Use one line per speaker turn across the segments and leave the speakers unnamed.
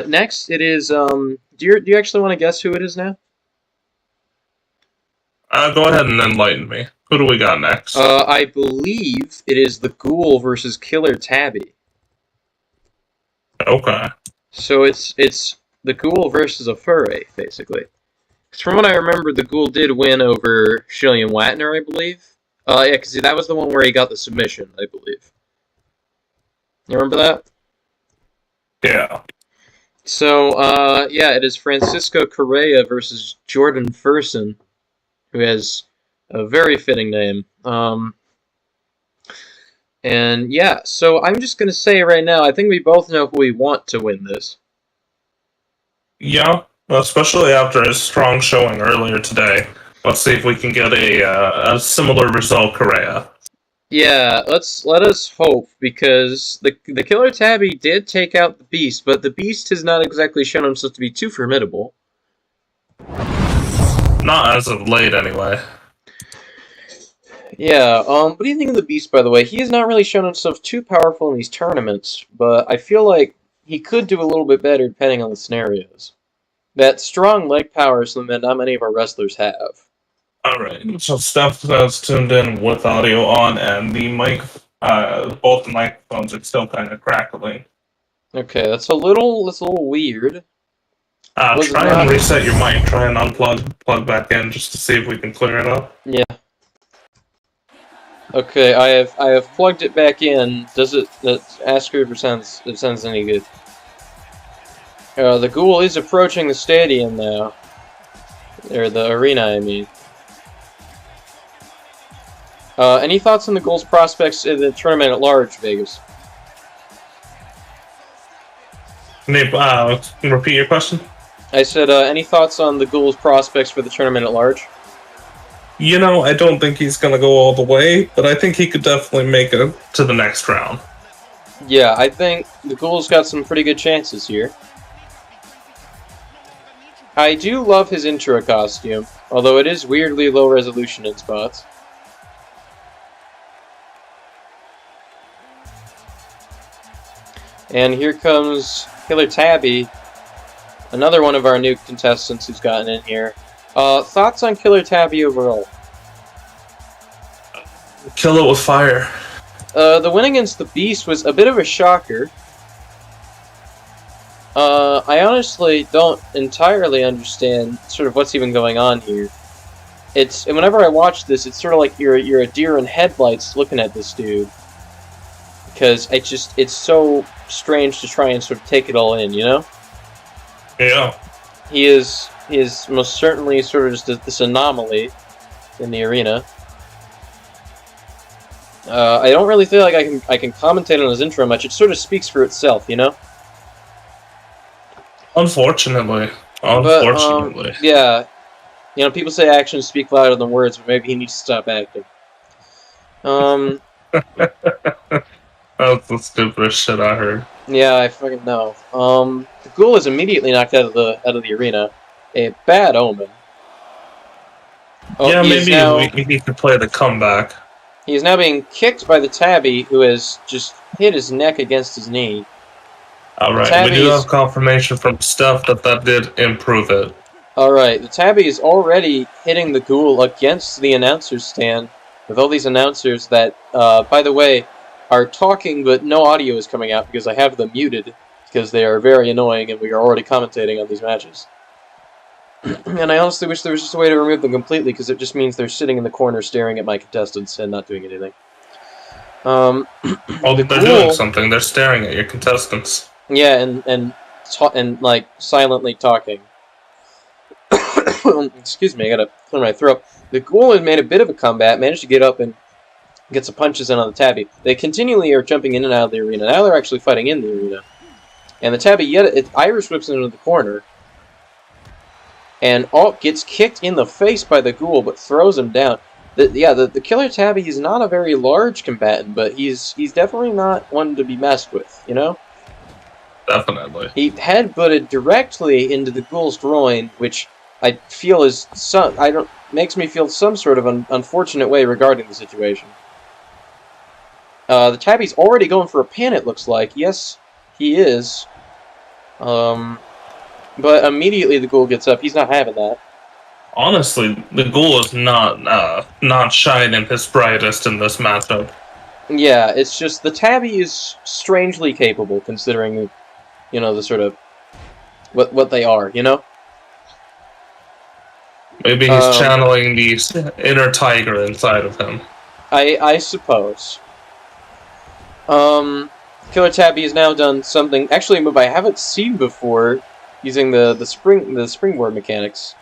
Next, it is, do you actually want to guess who it is now?
Go ahead and enlighten me. Who do we got next?
I believe it is the Ghoul versus Killer Tabby.
Okay.
So it's the Ghoul versus a furry, basically. Because from what I remember, the Ghoul did win over Shillian Watner, I believe. Yeah, because that was the one where he got the submission, I believe. You remember that?
Yeah.
So, yeah, it is Francisco Correa versus Jordan Ferguson, who has a very fitting name. And yeah, so I'm just gonna say right now, I think we both know who we want to win this.
Yeah, well, especially after his strong showing earlier today. Let's see if we can get a similar result, Correa.
Yeah, let us hope, because the Killer Tabby did take out the Beast, but the Beast has not exactly shown himself to be too formidable.
Not as of late, anyway.
Yeah, what do you think of the Beast, by the way? He has not really shown himself too powerful in these tournaments, but I feel like he could do a little bit better depending on the scenarios. That strong leg power is something that not many of our wrestlers have.
Alright, so Steph has tuned in with audio on, and the mic, both the microphones are still kind of crackling.
Okay, that's a little weird.
Try and reset your mic, try and plug back in, just to see if we can clear it up.
Yeah. Okay, I have plugged it back in. Does it? Ask her if it sounds any good. The Ghoul is approaching the stadium now, or the arena, I mean. Any thoughts on the Ghoul's prospects in the tournament at large, Vegas?
Can you repeat your question?
I said, any thoughts on the Ghoul's prospects for the tournament at large?
You know, I don't think he's going to go all the way, but I think he could definitely make it to the next round.
Yeah, I think the Ghoul's got some pretty good chances here. I do love his intro costume, although it is weirdly low resolution in spots. And here comes Killer Tabby, another one of our new contestants who's gotten in here. Thoughts on Killer Tabby overall?
Kill it with fire.
The win against the Beast was a bit of a shocker. I honestly don't entirely understand sort of what's even going on here. And whenever I watch this, it's sort of like you're a deer in headlights looking at this dude. Because it's so strange to try and sort of take it all in, you know?
Yeah.
He is most certainly sort of just this anomaly in the arena. I don't really feel like I can commentate on his intro much. It sort of speaks for itself, you know?
Unfortunately.
But, yeah. You know, people say actions speak louder than words, but maybe he needs to stop acting.
That's the stupidest shit I heard.
Yeah, I fucking know. The Ghoul is immediately knocked out of the arena. A bad omen.
Yeah, maybe we need to play the comeback.
He is now being kicked by the Tabby, who has just hit his neck against his knee.
Alright, we do have confirmation from Steph that did improve it.
Alright, the Tabby is already hitting the Ghoul against the announcer's stand, with all these announcers that, by the way, are talking, but no audio is coming out because I have them muted, because they are very annoying and we are already commentating on these matches. And I honestly wish there was just a way to remove them completely, because it just means they're sitting in the corner staring at my contestants and not doing anything.
Oh, they're doing something. They're staring at your contestants.
Yeah, and like, silently talking. Excuse me, I gotta clear my throat. The Ghoul has made a bit of a comeback, managed to get up and get some punches in on the Tabby. They continually are jumping in and out of the arena. Now they're actually fighting in the arena. And the Tabby Irish whips into the corner. And gets kicked in the face by the Ghoul, but throws him down. The Killer Tabby is not a very large combatant, but he's definitely not one to be messed with, you know?
Definitely.
He headbutted directly into the Ghoul's groin, which I feel is makes me feel some sort of an unfortunate way regarding the situation. The Tabby's already going for a pin, it looks like. Yes, he is. But immediately the Ghoul gets up. He's not having that.
Honestly, the Ghoul is not shining his brightest in this matchup.
Yeah, it's just the Tabby is strangely capable, considering, the sort of what they are,
Maybe he's channeling the inner tiger inside of him.
I suppose. Killer Tabby has now done something, actually a move I haven't seen before, using the springboard mechanics.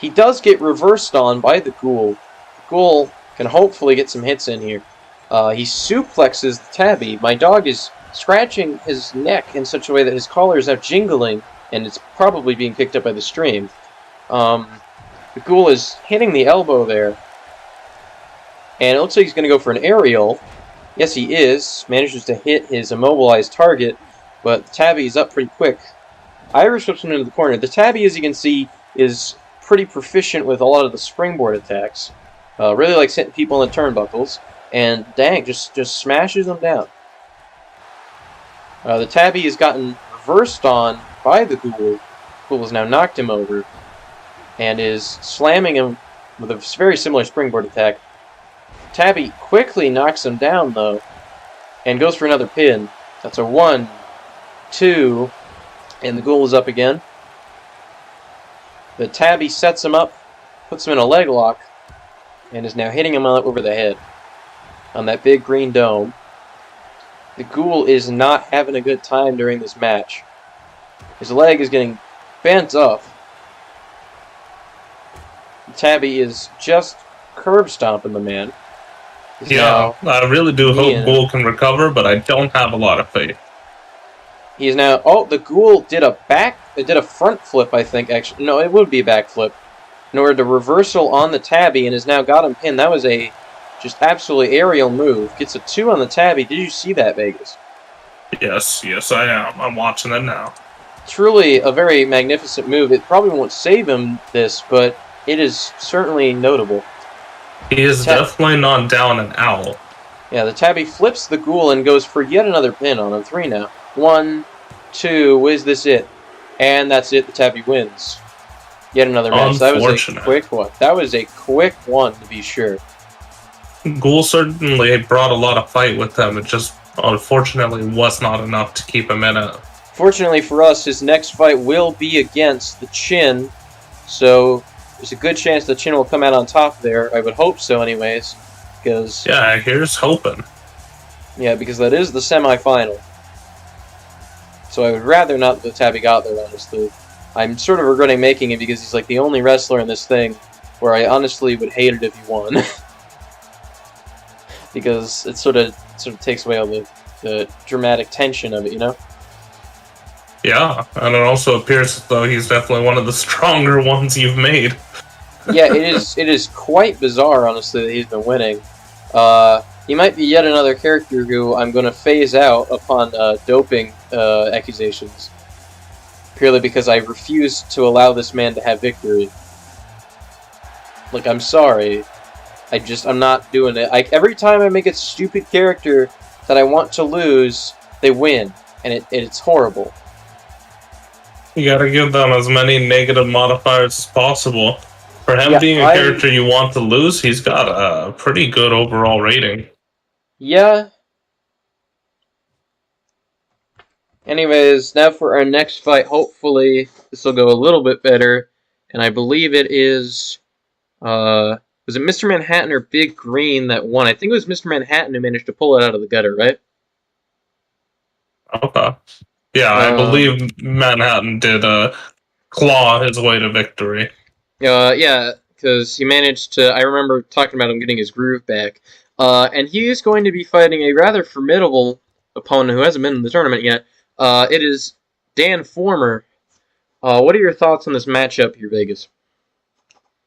He does get reversed on by the Ghoul. The Ghoul can hopefully get some hits in here. He suplexes the Tabby. My dog is scratching his neck in such a way that his collar is now jingling, and it's probably being picked up by the stream. The Ghoul is hitting the elbow there. And it looks like he's going to go for an aerial. Yes, he is. Manages to hit his immobilized target, but the Tabby is up pretty quick. Irish whips him into the corner. The Tabby, as you can see, is pretty proficient with a lot of the springboard attacks. Really likes hitting people in the turnbuckles. And dang, just smashes them down. The Tabby has gotten reversed on by the Ghoul. The Ghoul has now knocked him over and is slamming him with a very similar springboard attack. Tabby quickly knocks him down, though, and goes for another pin. That's a 1, 2, and the Ghoul is up again. The Tabby sets him up, puts him in a leg lock, and is now hitting him over the head on that big green dome. The Ghoul is not having a good time during this match. His leg is getting bent up. The Tabby is just curb stomping the man.
Yeah, I really do hope Ghoul can recover, but I don't have a lot of faith.
He's now... Oh, the Ghoul did a front flip, I think, actually. No, it would be a back flip. In order to reversal on the Tabby, and has now got him pinned. That was a just absolutely aerial move. Gets a 2 on the Tabby. Did you see that, Vegas?
Yes, I am. I'm watching it now.
Truly a very magnificent move. It probably won't save him this, but it is certainly notable.
He is definitely not down and out.
Yeah, the Tabby flips the Ghoul and goes for yet another pin on him. 3 now. 1, 2, is this it? And that's it, the Tabby wins. Yet another match. That was a quick one. That was a quick one, to be sure.
Ghoul certainly brought a lot of fight with them. It just, unfortunately, was not enough to keep him in it.
Fortunately for us, his next fight will be against the Chin. So there's a good chance the Chin will come out on top there. I would hope so, anyways. Because
yeah, here's hoping.
Yeah, because that is the semifinal. So I would rather not that Tabby got there, honestly. I'm sort of regretting making it because he's like the only wrestler in this thing where I honestly would hate it if he won. Because it sort of takes away all the dramatic tension of it,
Yeah, and it also appears as though he's definitely one of the stronger ones you've made.
Yeah, it is quite bizarre, honestly, that he's been winning. He might be yet another character who I'm going to phase out upon doping accusations. Purely because I refuse to allow this man to have victory. Like, I'm sorry. I'm not doing it. Every time I make a stupid character that I want to lose, they win. And it's horrible.
You gotta give them as many negative modifiers as possible. For him being a character you want to lose, he's got a pretty good overall rating.
Yeah. Anyways, now for our next fight. Hopefully, this will go a little bit better. And I believe it is... was it Mr. Manhattan or Big Green that won? I think it was Mr. Manhattan who managed to pull it out of the gutter, right?
Okay. Yeah, I believe Manhattan did claw his way to victory.
Yeah, because he managed to... I remember talking about him getting his groove back. And he is going to be fighting a rather formidable opponent who hasn't been in the tournament yet. It is Dan Former. What are your thoughts on this matchup here, Vegas?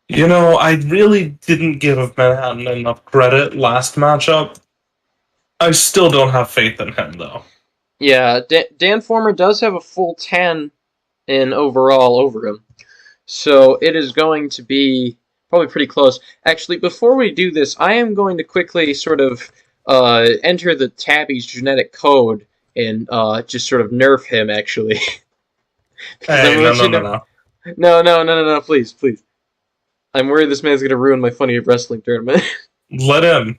You know, I really didn't give Manhattan enough credit last matchup. I still don't have faith in him, though.
Yeah, Dan Former does have a full 10 in overall over him. So it is going to be probably pretty close. Actually, before we do this, I am going to quickly sort of enter the Tabby's genetic code and just sort of nerf him, actually.
Hey,
No, please. I'm worried this man's gonna ruin my funny wrestling tournament.
Let him.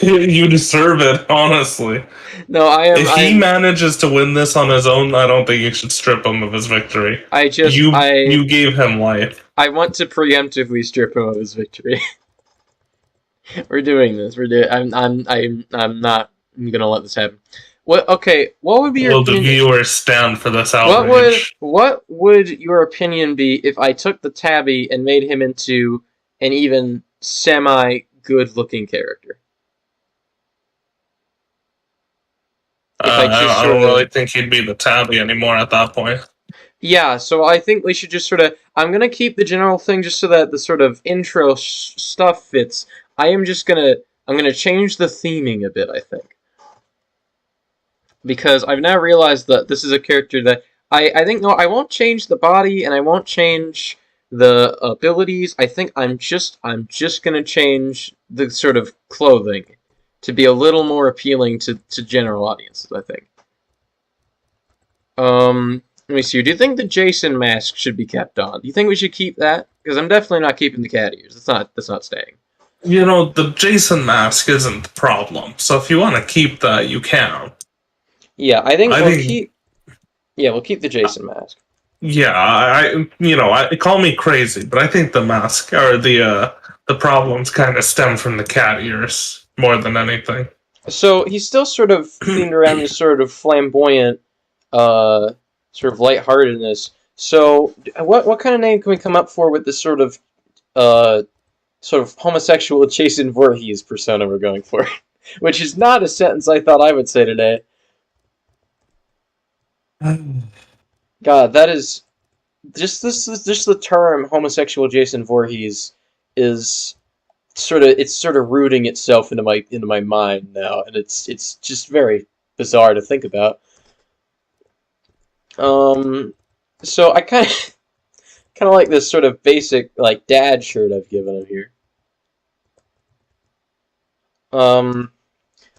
You deserve it, honestly.
No,
If he manages to win this on his own, I don't think you should strip him of his victory. You gave him life.
I want to preemptively strip him of his victory. We're doing this. I'm not gonna let this happen. What would be your opinion?
Will the viewers stand for this outrage?
What would your opinion be if I took the tabby and made him into an even semi-good-looking character?
I don't really think he'd be the tabby anymore at that point.
Yeah, so I think we should just sort of... I'm going to keep the general thing just so that the sort of intro stuff fits. I'm gonna change the theming a bit, I think. Because I've now realized that this is a character that... I think, no, I won't change the body, and I won't change the abilities. I think I'm just gonna change the sort of clothing to be a little more appealing to general audiences, I think. Let me see. Do you think the Jason mask should be kept on? Do you think we should keep that? Because I'm definitely not keeping the cat ears. That's not staying.
You know, the Jason mask isn't the problem. So if you want to keep that, you can.
Yeah, I think we'll keep the Jason mask.
Yeah, call me crazy, but I think the mask or the problems kind of stem from the cat ears more than anything.
So he's still sort of themed around this sort of flamboyant, sort of lightheartedness. So what kind of name can we come up for with this sort of homosexual Jason Voorhees persona we're going for? Which is not a sentence I thought I would say today. God, that is just the term homosexual Jason Voorhees is sort of rooting itself into my mind now, and it's just very bizarre to think about. So I kind of like this sort of basic like dad shirt I've given him here.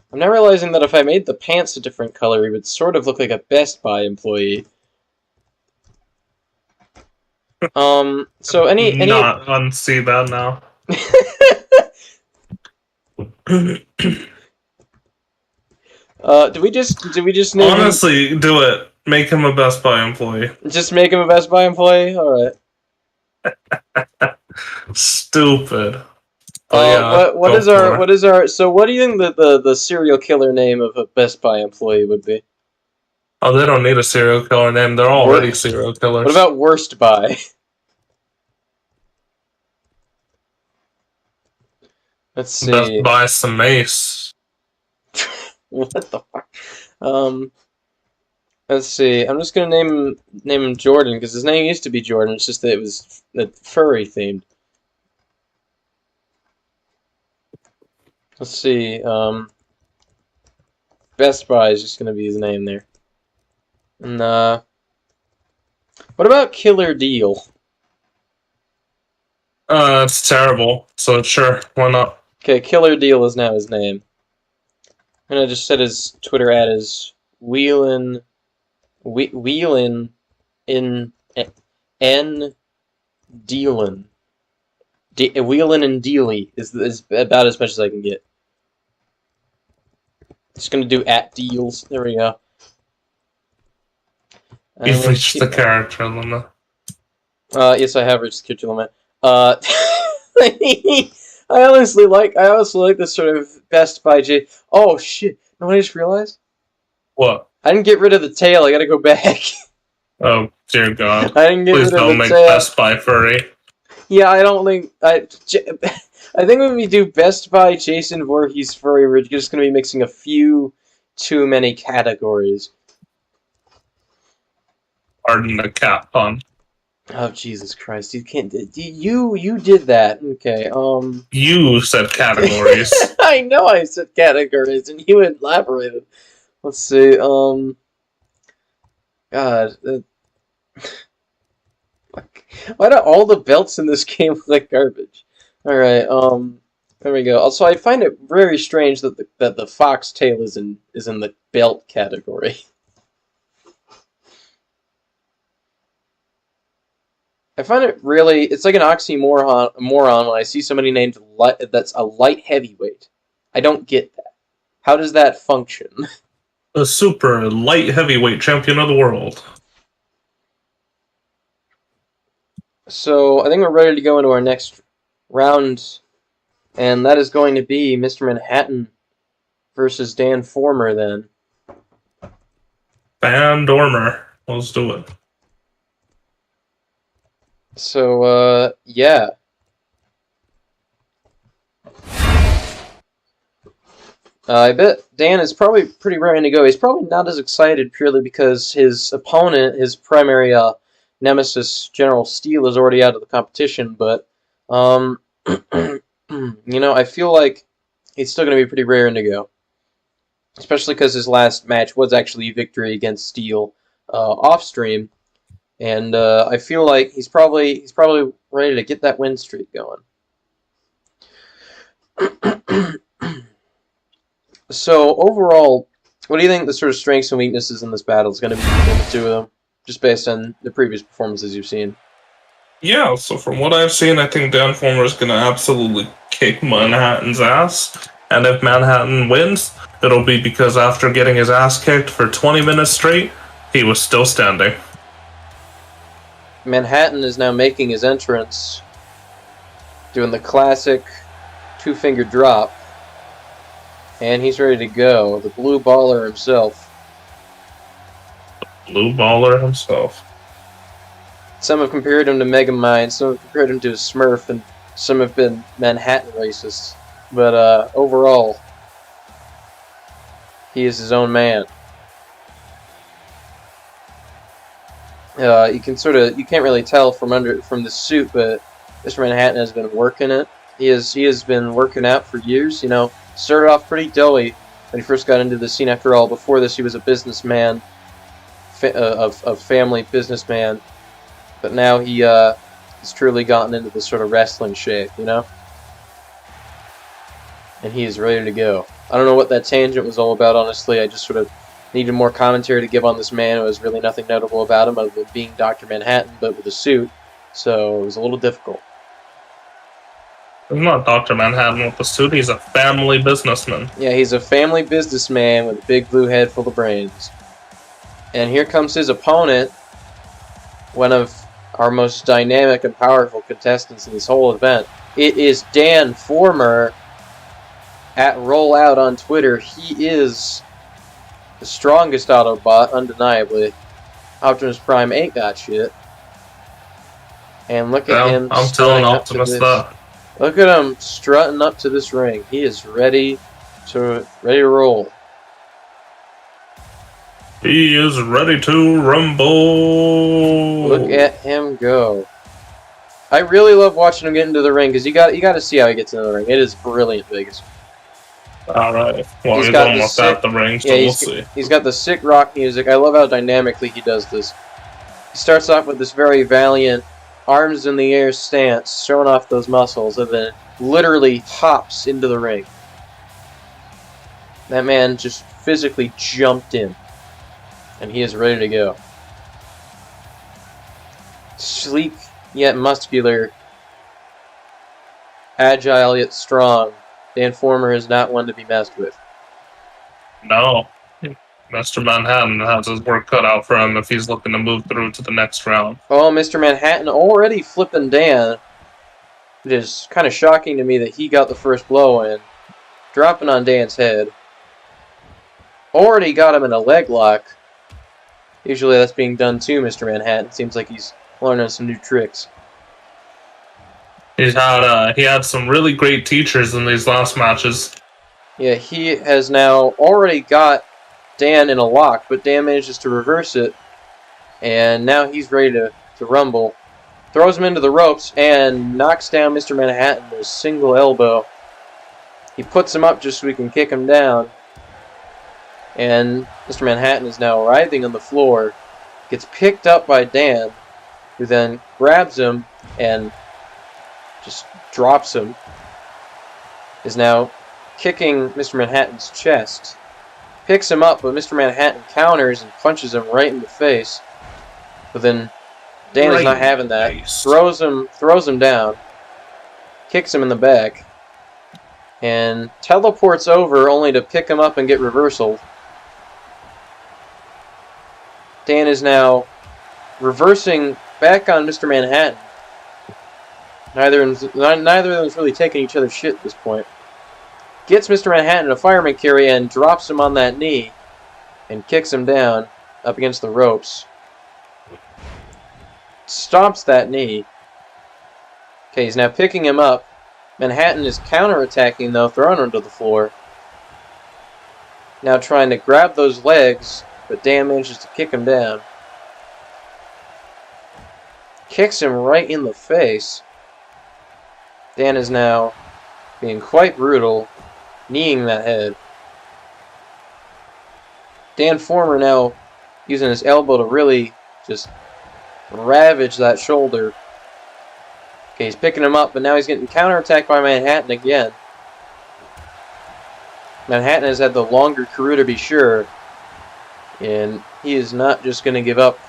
I'm now realizing that if I made the pants a different color, he would sort of look like a Best Buy employee. So any
not unsee that now.
Do we just name
honestly him? Do it. Make him a Best Buy employee.
Just make him a Best Buy employee? Alright.
Stupid.
What is our so what do you think the serial killer name of a Best Buy employee would be?
Oh, they don't need a serial killer name. They're already serial killers.
What about Worst Buy? Let's see.
Best Buy some mace.
What the fuck? Let's see. I'm just gonna name him Jordan because his name used to be Jordan. It's just that it was furry themed. Let's see. Best Buy is just gonna be his name there. And what about Killer Deal?
It's terrible. So sure, why not?
Okay, Killer Deal is now his name. And I just set his Twitter ad as Wheelin' in N Dealin'. Wheelin' and Dealy is about as much as I can get. Just gonna do @deals. There we go.
You've reached the character limit.
Yes, I have reached the character limit. I honestly like this sort of Best Buy J. Oh shit! No, I just realized.
What?
I didn't get rid of the tail. I gotta go back.
Oh dear God!
I didn't get
Please
rid of the tail.
don't make Best Buy furry.
Yeah, I don't think I think when we do Best Buy Jason Voorhees furry, we're just gonna be mixing a few too many categories.
Pardon the cat pun.
Oh Jesus Christ! You can't. You did that. Okay.
You said categories.
I know I said categories, and you elaborated. Let's see. God. Why do all the belts in this game look like garbage? All right. There we go. Also, I find it very strange that the foxtail is in the belt category. I find it really, it's like an oxymoron when I see somebody named that's a light heavyweight. I don't get that. How does that function?
The super light heavyweight champion of the world.
So, I think we're ready to go into our next round, and that is going to be Mr. Manhattan versus Dan Former, then.
Van Dormer. Let's do it.
So, yeah. I bet Dan is probably pretty raring to go. He's probably not as excited purely because his opponent, his primary nemesis, General Steele, is already out of the competition. But, you know, I feel like he's still going to be pretty raring to go. Especially because his last match was actually a victory against Steele off-stream. And I feel like he's probably ready to get that win streak going. So overall, what do you think the sort of strengths and weaknesses in this battle is going to be between the two of them, just based on the previous performances you've seen?
Yeah, so from what I've seen, I think Dan Former is going to absolutely kick Manhattan's ass. And if Manhattan wins, it'll be because after getting his ass kicked for 20 minutes straight, he was still standing.
Manhattan is now making his entrance, doing the classic two-finger drop. And he's ready to go. The blue baller himself.
Blue baller himself.
Some have compared him to Megamind, some have compared him to a Smurf, and some have been Manhattan racists. But overall, he is his own man. You can't really tell from the suit, but Mr. Manhattan has been working it. He has been working out for years. You know, started off pretty doughy when he first got into the scene. After all, before this, he was a businessman, of family businessman. But now he has truly gotten into this sort of wrestling shape, you know? And he is ready to go. I don't know what that tangent was all about, honestly. I just sort of needed more commentary to give on this man. It was really nothing notable about him other than being Dr. Manhattan, but with a suit. So it was a little difficult.
He's not Dr. Manhattan with the suit. He's a family businessman.
Yeah, he's a family businessman with a big blue head full of brains. And here comes his opponent, one of our most dynamic and powerful contestants in this whole event. It is Dan Former at Rollout on Twitter. He is the strongest Autobot, undeniably. Optimus Prime ain't got shit. And look at him.
I'm telling Optimus that.
Look at him strutting up to this ring. He is ready to roll.
He is ready to rumble.
Look at him go. I really love watching him get into the ring because you got to see how he gets into the ring. It is brilliant, Vegas.
All right. Well, he's almost at the ring, so we'll see.
He's got the sick rock music. I love how dynamically he does this. He starts off with this very valiant arms in the air stance, showing off those muscles, and then literally hops into the ring. That man just physically jumped in, and he is ready to go. Sleek yet muscular, agile yet strong, Dan Former is not one to be messed with.
No. Mr. Manhattan has his work cut out for him if he's looking to move through to the next round.
Oh, Mr. Manhattan already flipping Dan. It is kind of shocking to me that he got the first blow in. Dropping on Dan's head. Already got him in a leg lock. Usually that's being done too, Mr. Manhattan. Seems like he's learning some new tricks.
He had some really great teachers in these last matches.
Yeah, he has now already got Dan in a lock, but Dan manages to reverse it, and now he's ready to rumble. Throws him into the ropes and knocks down Mr. Manhattan with a single elbow. He puts him up just so he can kick him down, and Mr. Manhattan is now writhing on the floor, gets picked up by Dan, who then grabs him and just drops him. is now kicking Mr. Manhattan's chest. Picks him up, but Mr. Manhattan counters and punches him right in the face. But then Dan is not having that. Throws him down. Kicks him in the back. And teleports over only to pick him up and get reversaled. Dan is now reversing back on Mr. Manhattan. Neither of them is really taking each other's shit at this point. Gets Mr. Manhattan a fireman carry and drops him on that knee. And kicks him down up against the ropes. Stomps that knee. Okay, he's now picking him up. Manhattan is counterattacking, though, thrown him to the floor. Now trying to grab those legs, but Dan manages to kick him down. Kicks him right in the face. Dan is now being quite brutal, kneeing that head. Dan Former now using his elbow to really just ravage that shoulder. Okay, he's picking him up, but now he's getting counterattacked by Manhattan again. Manhattan has had the longer career, to be sure, and he is not just going to give up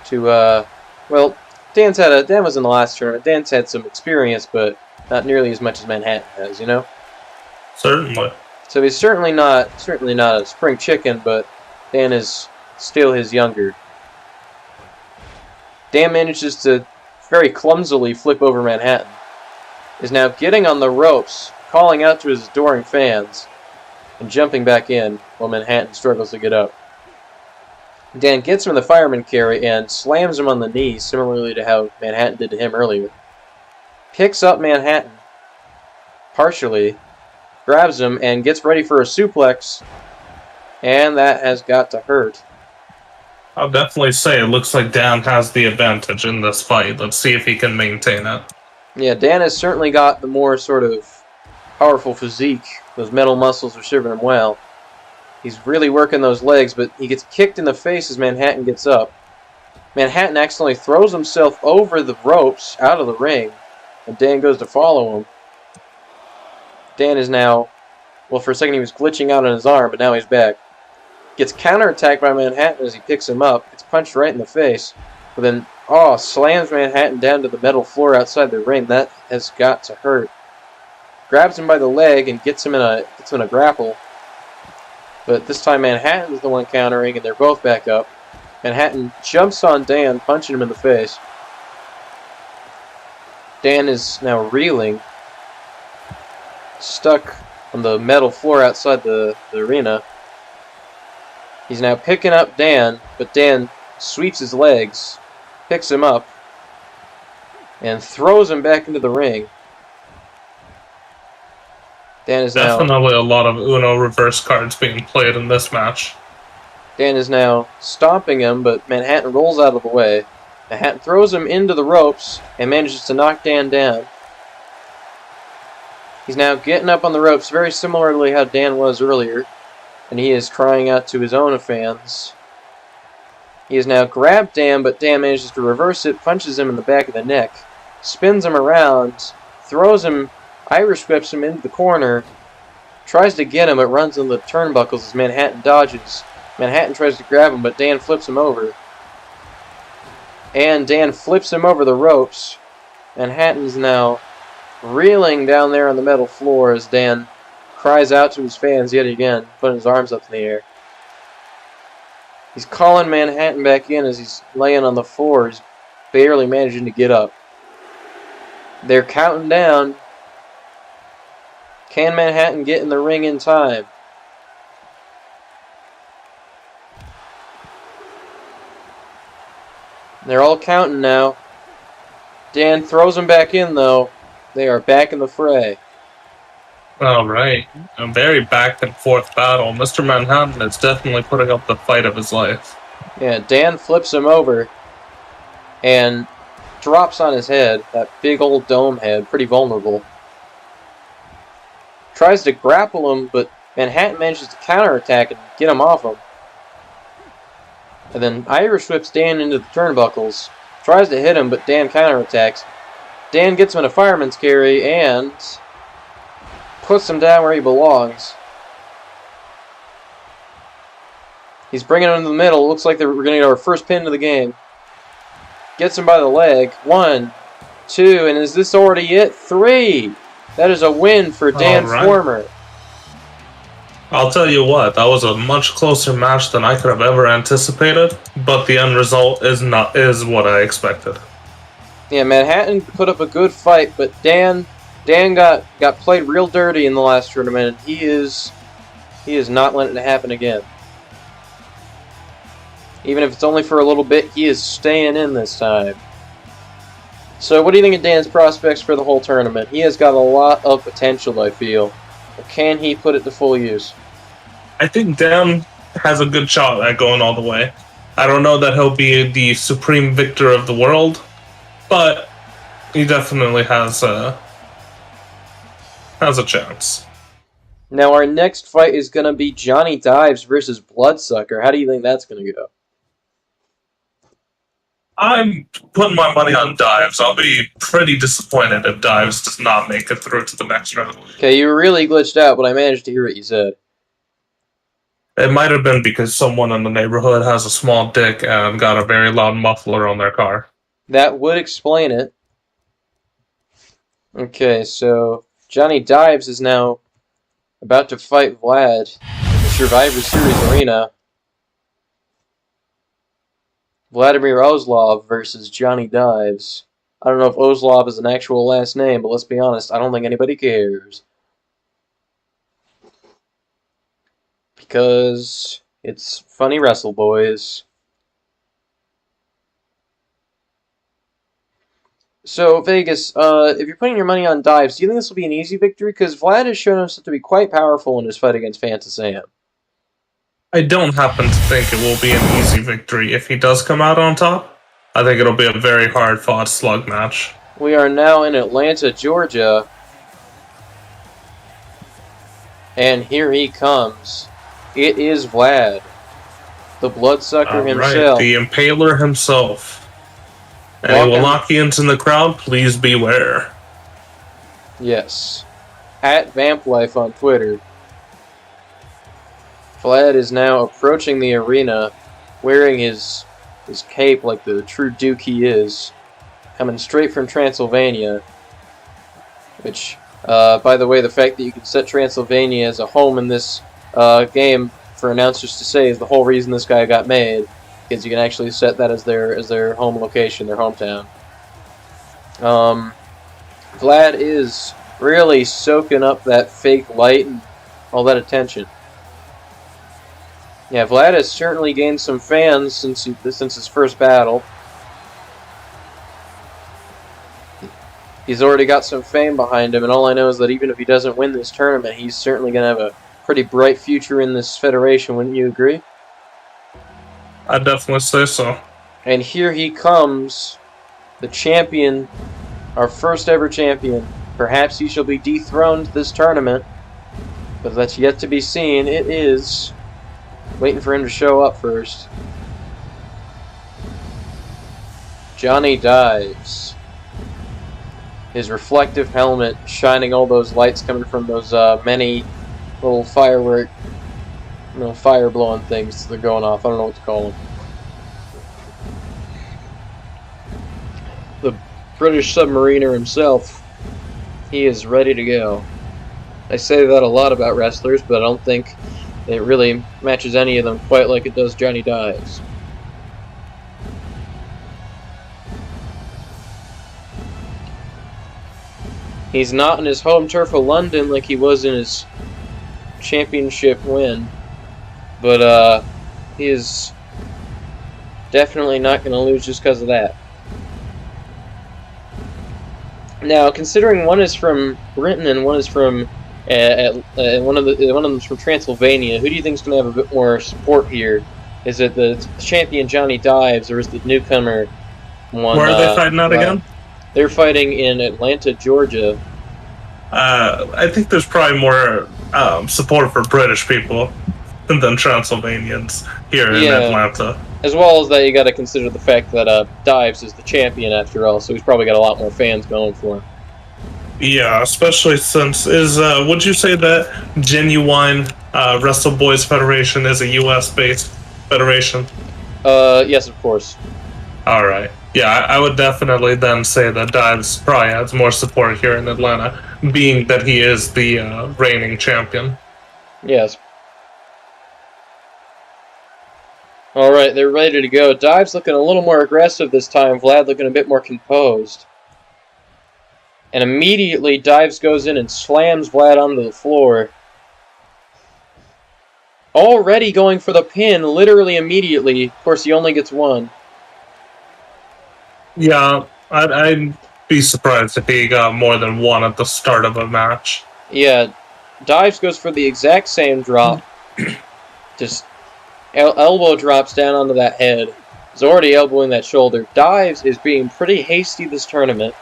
to, well, Dan was in the last tournament. Dan's had some experience, but not nearly as much as Manhattan has, you know?
Certainly.
So he's certainly not a spring chicken, but Dan is still his younger. Dan manages to very clumsily flip over Manhattan. Is now getting on the ropes, calling out to his adoring fans, and jumping back in while Manhattan struggles to get up. Dan gets him in the fireman carry and slams him on the knee, similarly to how Manhattan did to him earlier. Picks up Manhattan, partially, grabs him, and gets ready for a suplex, and that has got to hurt.
I'll definitely say it looks like Dan has the advantage in this fight. Let's see if he can maintain it.
Yeah, Dan has certainly got the more sort of powerful physique. Those metal muscles are serving him well. He's really working those legs, but he gets kicked in the face as Manhattan gets up. Manhattan accidentally throws himself over the ropes out of the ring, and Dan goes to follow him. Dan is now, well, for a second he was glitching out on his arm, but now he's back. Gets counterattacked by Manhattan as he picks him up. Gets punched right in the face. But then, slams Manhattan down to the metal floor outside the ring. That has got to hurt. Grabs him by the leg and gets him in a grapple. But this time Manhattan's the one countering, and they're both back up. Manhattan jumps on Dan, punching him in the face. Dan is now reeling, stuck on the metal floor outside the arena. He's now picking up Dan, but Dan sweeps his legs, picks him up, and throws him back into the ring. Dan is
definitely a lot of Uno reverse cards being played in this match.
Dan is now stomping him, but Manhattan rolls out of the way. Manhattan throws him into the ropes and manages to knock Dan down. He's now getting up on the ropes, very similarly how Dan was earlier. And he is crying out to his own fans. He has now grabbed Dan, but Dan manages to reverse it, punches him in the back of the neck, spins him around, throws him, Irish whips him into the corner, tries to get him, but runs into the turnbuckles as Manhattan dodges. Manhattan tries to grab him, but Dan flips him over. And Dan flips him over the ropes. Manhattan's now reeling down there on the metal floor as Dan cries out to his fans yet again, putting his arms up in the air. He's calling Manhattan back in as he's laying on the floor. He's barely managing to get up. They're counting down. Can Manhattan get in the ring in time? They're all counting now. Dan throws him back in, though. They are back in the fray.
All right. A very back and forth battle. Mr. Manhattan is definitely putting up the fight of his life.
Yeah, Dan flips him over and drops on his head, that big old dome head, pretty vulnerable. Tries to grapple him, but Manhattan manages to counterattack and get him off him. And then Irish whips Dan into the turnbuckles. Tries to hit him, but Dan counterattacks. Dan gets him in a fireman's carry and puts him down where he belongs. He's bringing him into the middle. Looks like we're going to get our first pin of the game. Gets him by the leg. 1, 2, and is this already it? 3. That is a win for Dan Former.
I'll tell you what, that was a much closer match than I could have ever anticipated, but the end result is what I expected.
Yeah, Manhattan put up a good fight, but Dan got played real dirty in the last tournament, and he is not letting it happen again. Even if it's only for a little bit, he is staying in this time. So what do you think of Dan's prospects for the whole tournament? He has got a lot of potential, I feel. But can he put it to full use?
I think Dan has a good shot at going all the way. I don't know that he'll be the supreme victor of the world, but he definitely has a chance.
Now our next fight is going to be Johnny Dives versus Bloodsucker. How do you think that's going to go?
I'm putting my money on Dives. I'll be pretty disappointed if Dives does not make it through to the next round.
Okay, you were really glitched out, but I managed to hear what you said.
It might have been because someone in the neighborhood has a small dick and got a very loud muffler on their car.
That would explain it. Okay, so Johnny Dives is now about to fight Vlad in the Survivor Series arena. Vladimir Oslov versus Johnny Dives. I don't know if Oslov is an actual last name, but let's be honest, I don't think anybody cares. Because it's funny wrestle, boys. So, Vegas, if you're putting your money on Dives, do you think this will be an easy victory? Because Vlad has shown himself to be quite powerful in his fight against Fantasam.
I don't happen to think it will be an easy victory. If he does come out on top, I think it'll be a very hard-fought slug match.
We are now in Atlanta, Georgia. And here he comes. It is Vlad, the Bloodsucker himself.
Right, the Impaler himself. And he will lock you into the crowd. Please beware.
Yes. At VampLife on Twitter. Vlad is now approaching the arena, wearing his cape like the true Duke he is, coming straight from Transylvania. Which, by the way, the fact that you can set Transylvania as a home in this game for announcers to say is the whole reason this guy got made, because you can actually set that as their home location, their hometown. Vlad is really soaking up that fake light and all that attention. Yeah, Vlad has certainly gained some fans since his first battle. He's already got some fame behind him, and all I know is that even if he doesn't win this tournament, he's certainly going to have a pretty bright future in this federation, wouldn't you agree?
I'd definitely say so.
And here he comes, the champion, our first ever champion. Perhaps he shall be dethroned this tournament, but that's yet to be seen. It is. Waiting for him to show up first. Johnny Dives. His reflective helmet shining all those lights coming from those many little fire blowing things that are going off. I don't know what to call them. The British submariner himself, he is ready to go. I say that a lot about wrestlers, but I don't think it really matches any of them quite like it does Johnny Dives. He's not in his home turf of London like he was in his championship win, but he is definitely not going to lose just because of that. Now, considering one is from Britain and one is from one of them is from Transylvania, who do you think is going to have a bit more support here? Is it the champion Johnny Dives, or is the newcomer one?
Where are they fighting out again?
They're fighting in Atlanta, Georgia.
I think there's probably more support for British people than Transylvanians here in Atlanta.
As well as that, you got to consider the fact that Dives is the champion after all, so he's probably got a lot more fans going for him.
Yeah, especially since would you say that Genuine Wrestle Boys Federation is a U.S. based federation?
Yes, of course.
All right. Yeah, I would definitely then say that Dives probably has more support here in Atlanta, being that he is the reigning champion.
Yes. Alright, they're ready to go. Dives looking a little more aggressive this time. Vlad looking a bit more composed. And immediately, Dives goes in and slams Vlad onto the floor. Already going for the pin, literally immediately. Of course, he only gets one.
Yeah, I'd be surprised if he got more than one at the start of a match.
Yeah, Dives goes for the exact same drop. Just elbow drops down onto that head. He's already elbowing that shoulder. Dives is being pretty hasty this tournament.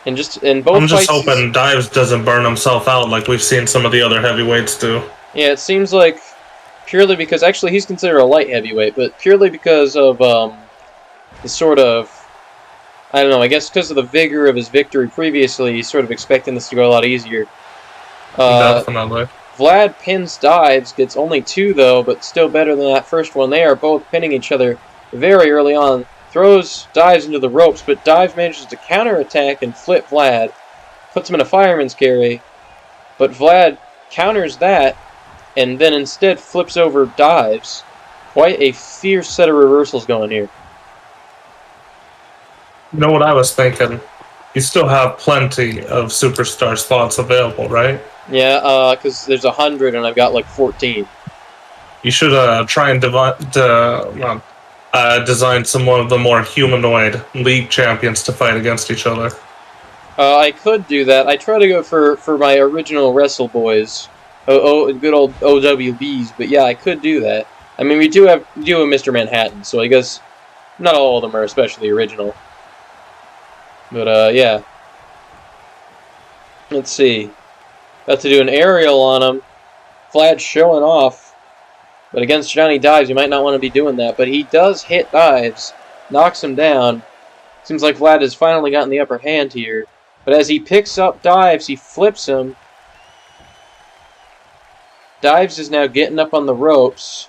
And both
I'm just
fights,
hoping Dives doesn't burn himself out like we've seen some of the other heavyweights do.
Yeah, it seems like purely because actually he's considered a light heavyweight, but purely because of the sort of, I don't know, I guess because of the vigor of his victory previously, he's sort of expecting this to go a lot easier.
Definitely.
Vlad pins Dives, gets only 2 though, but still better than that first one. They are both pinning each other very early on. Throws Dives into the ropes, but Dives manages to counterattack and flip Vlad. Puts him in a fireman's carry, but Vlad counters that and then instead flips over Dives. Quite a fierce set of reversals going here.
You know what I was thinking? You still have plenty of superstar spots available, right?
Yeah, because there's 100 and I've got like 14.
You should try and design some of the more humanoid league champions to fight against each other.
I could do that. I try to go for my original Wrestle Boys. Good old OWBs, but yeah, I could do that. I mean, we do have Mr. Manhattan, so I guess not all of them are especially original. But, yeah. Let's see. About to do an aerial on him. Vlad showing off. But against Johnny Dives, you might not want to be doing that. But he does hit Dives. Knocks him down. Seems like Vlad has finally gotten the upper hand here. But as he picks up Dives, he flips him. Dives is now getting up on the ropes.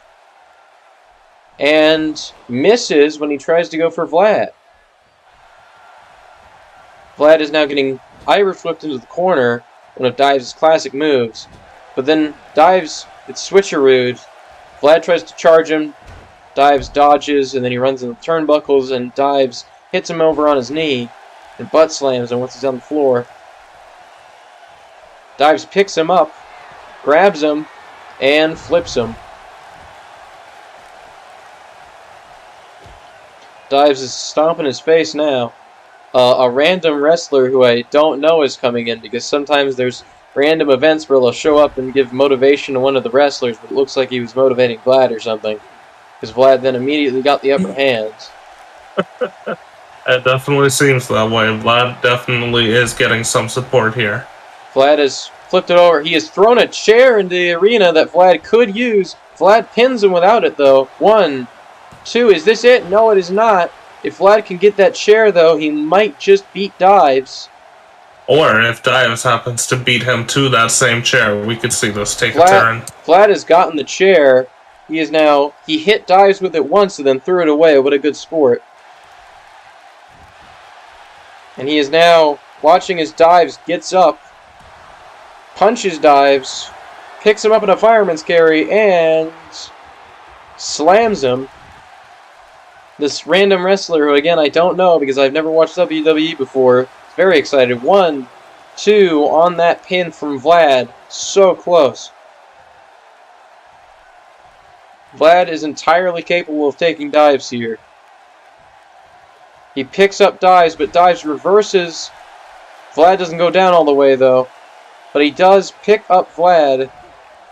And misses when he tries to go for Vlad. Vlad is now getting Irish flipped into the corner, one of Dives' classic moves. But then Dives gets switcherooed. Vlad tries to charge him. Dives dodges, and then he runs into the turnbuckles, and Dives hits him over on his knee and butt slams him once he's on the floor. Dives picks him up, grabs him, and flips him. Dives is stomping his face now. A random wrestler who I don't know is coming in, because sometimes there's random events where they'll show up and give motivation to one of the wrestlers, but it looks like he was motivating Vlad or something. Because Vlad then immediately got the upper hand.
It definitely seems that way. Vlad definitely is getting some support here.
Vlad has flipped it over. He has thrown a chair into the arena that Vlad could use. Vlad pins him without it, though. 1, 2. Is this it? No, it is not. If Vlad can get that chair, though, he might just beat Dives.
Or if Dives happens to beat him to that same chair, we could see this take a turn.
Vlad has gotten the chair. He hit Dives with it once and then threw it away. What a good sport. And he is now watching as Dives gets up, punches Dives, picks him up in a fireman's carry, and slams him. This random wrestler, who again I don't know because I've never watched WWE before, is very excited. 1, 2 on that pin from Vlad. So close. Vlad is entirely capable of taking Dives here. He picks up Dives, but Dives reverses. Vlad doesn't go down all the way, though. But he does pick up Vlad,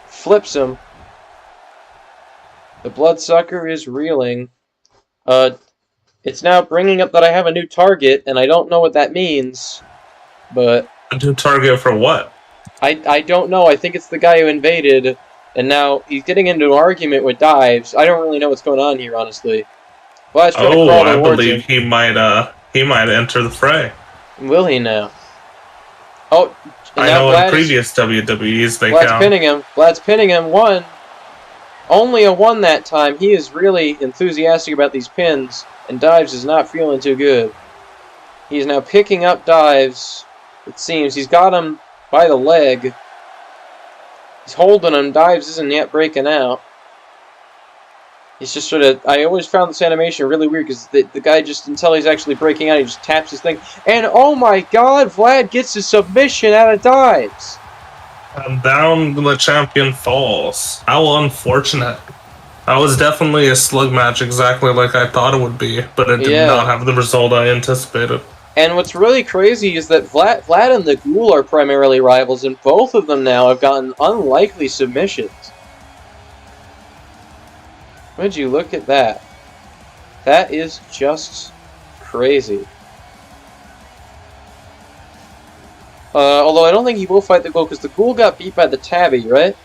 flips him. The bloodsucker is reeling. It's now bringing up that I have a new target, and I don't know what that means. But
A new target for what?
I don't know. I think it's the guy who invaded, and now he's getting into an argument with Dives. I don't really know what's going on here, honestly. Vlad's trying to crawl
I
towards
believe
him.
he might enter the fray.
Will he now? Oh, and
I
now
know in
Vlad is,
previous WWEs they
Vlad's
count.
pinning him. Vlad's pinning him. 1. Only a 1 that time. He is really enthusiastic about these pins, and Dives is not feeling too good. He is now picking up Dives. It seems he's got him by the leg. He's holding him. Dives isn't yet breaking out. He's just sort of... I always found this animation really weird because the guy just, until he's actually breaking out, he just taps his thing. And oh my god, Vlad gets a submission out of Dives.
And down the champion falls. How unfortunate. That was definitely a slug match, exactly like I thought it would be, but it did not have the result I anticipated.
And what's really crazy is that Vlad and the Ghoul are primarily rivals, and both of them now have gotten unlikely submissions. Would you look at that? That is just crazy. Although I don't think he will fight the Ghoul, because the Ghoul got beat by the Tabby, right?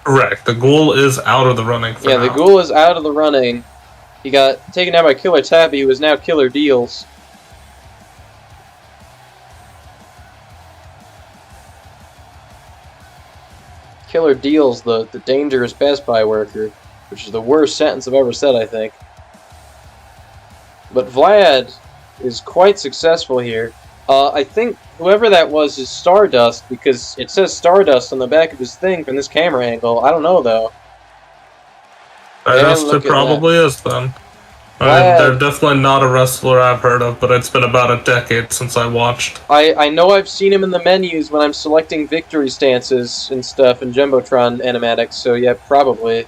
Correct. The Ghoul is out of the running for now.
The Ghoul is out of the running. He got taken down by Killer Tabby, who is now Killer Deals. Killer Deals, the dangerous Best Buy worker, which is the worst sentence I've ever said, I think. But Vlad is quite successful here. I think whoever that was is Stardust, because it says Stardust on the back of his thing from this camera angle. I don't know, though.
I guess it probably is, then. They're definitely not a wrestler I've heard of, but it's been about a decade since I watched.
I know I've seen him in the menus when I'm selecting victory stances and stuff in Jumbotron animatics, so yeah, probably.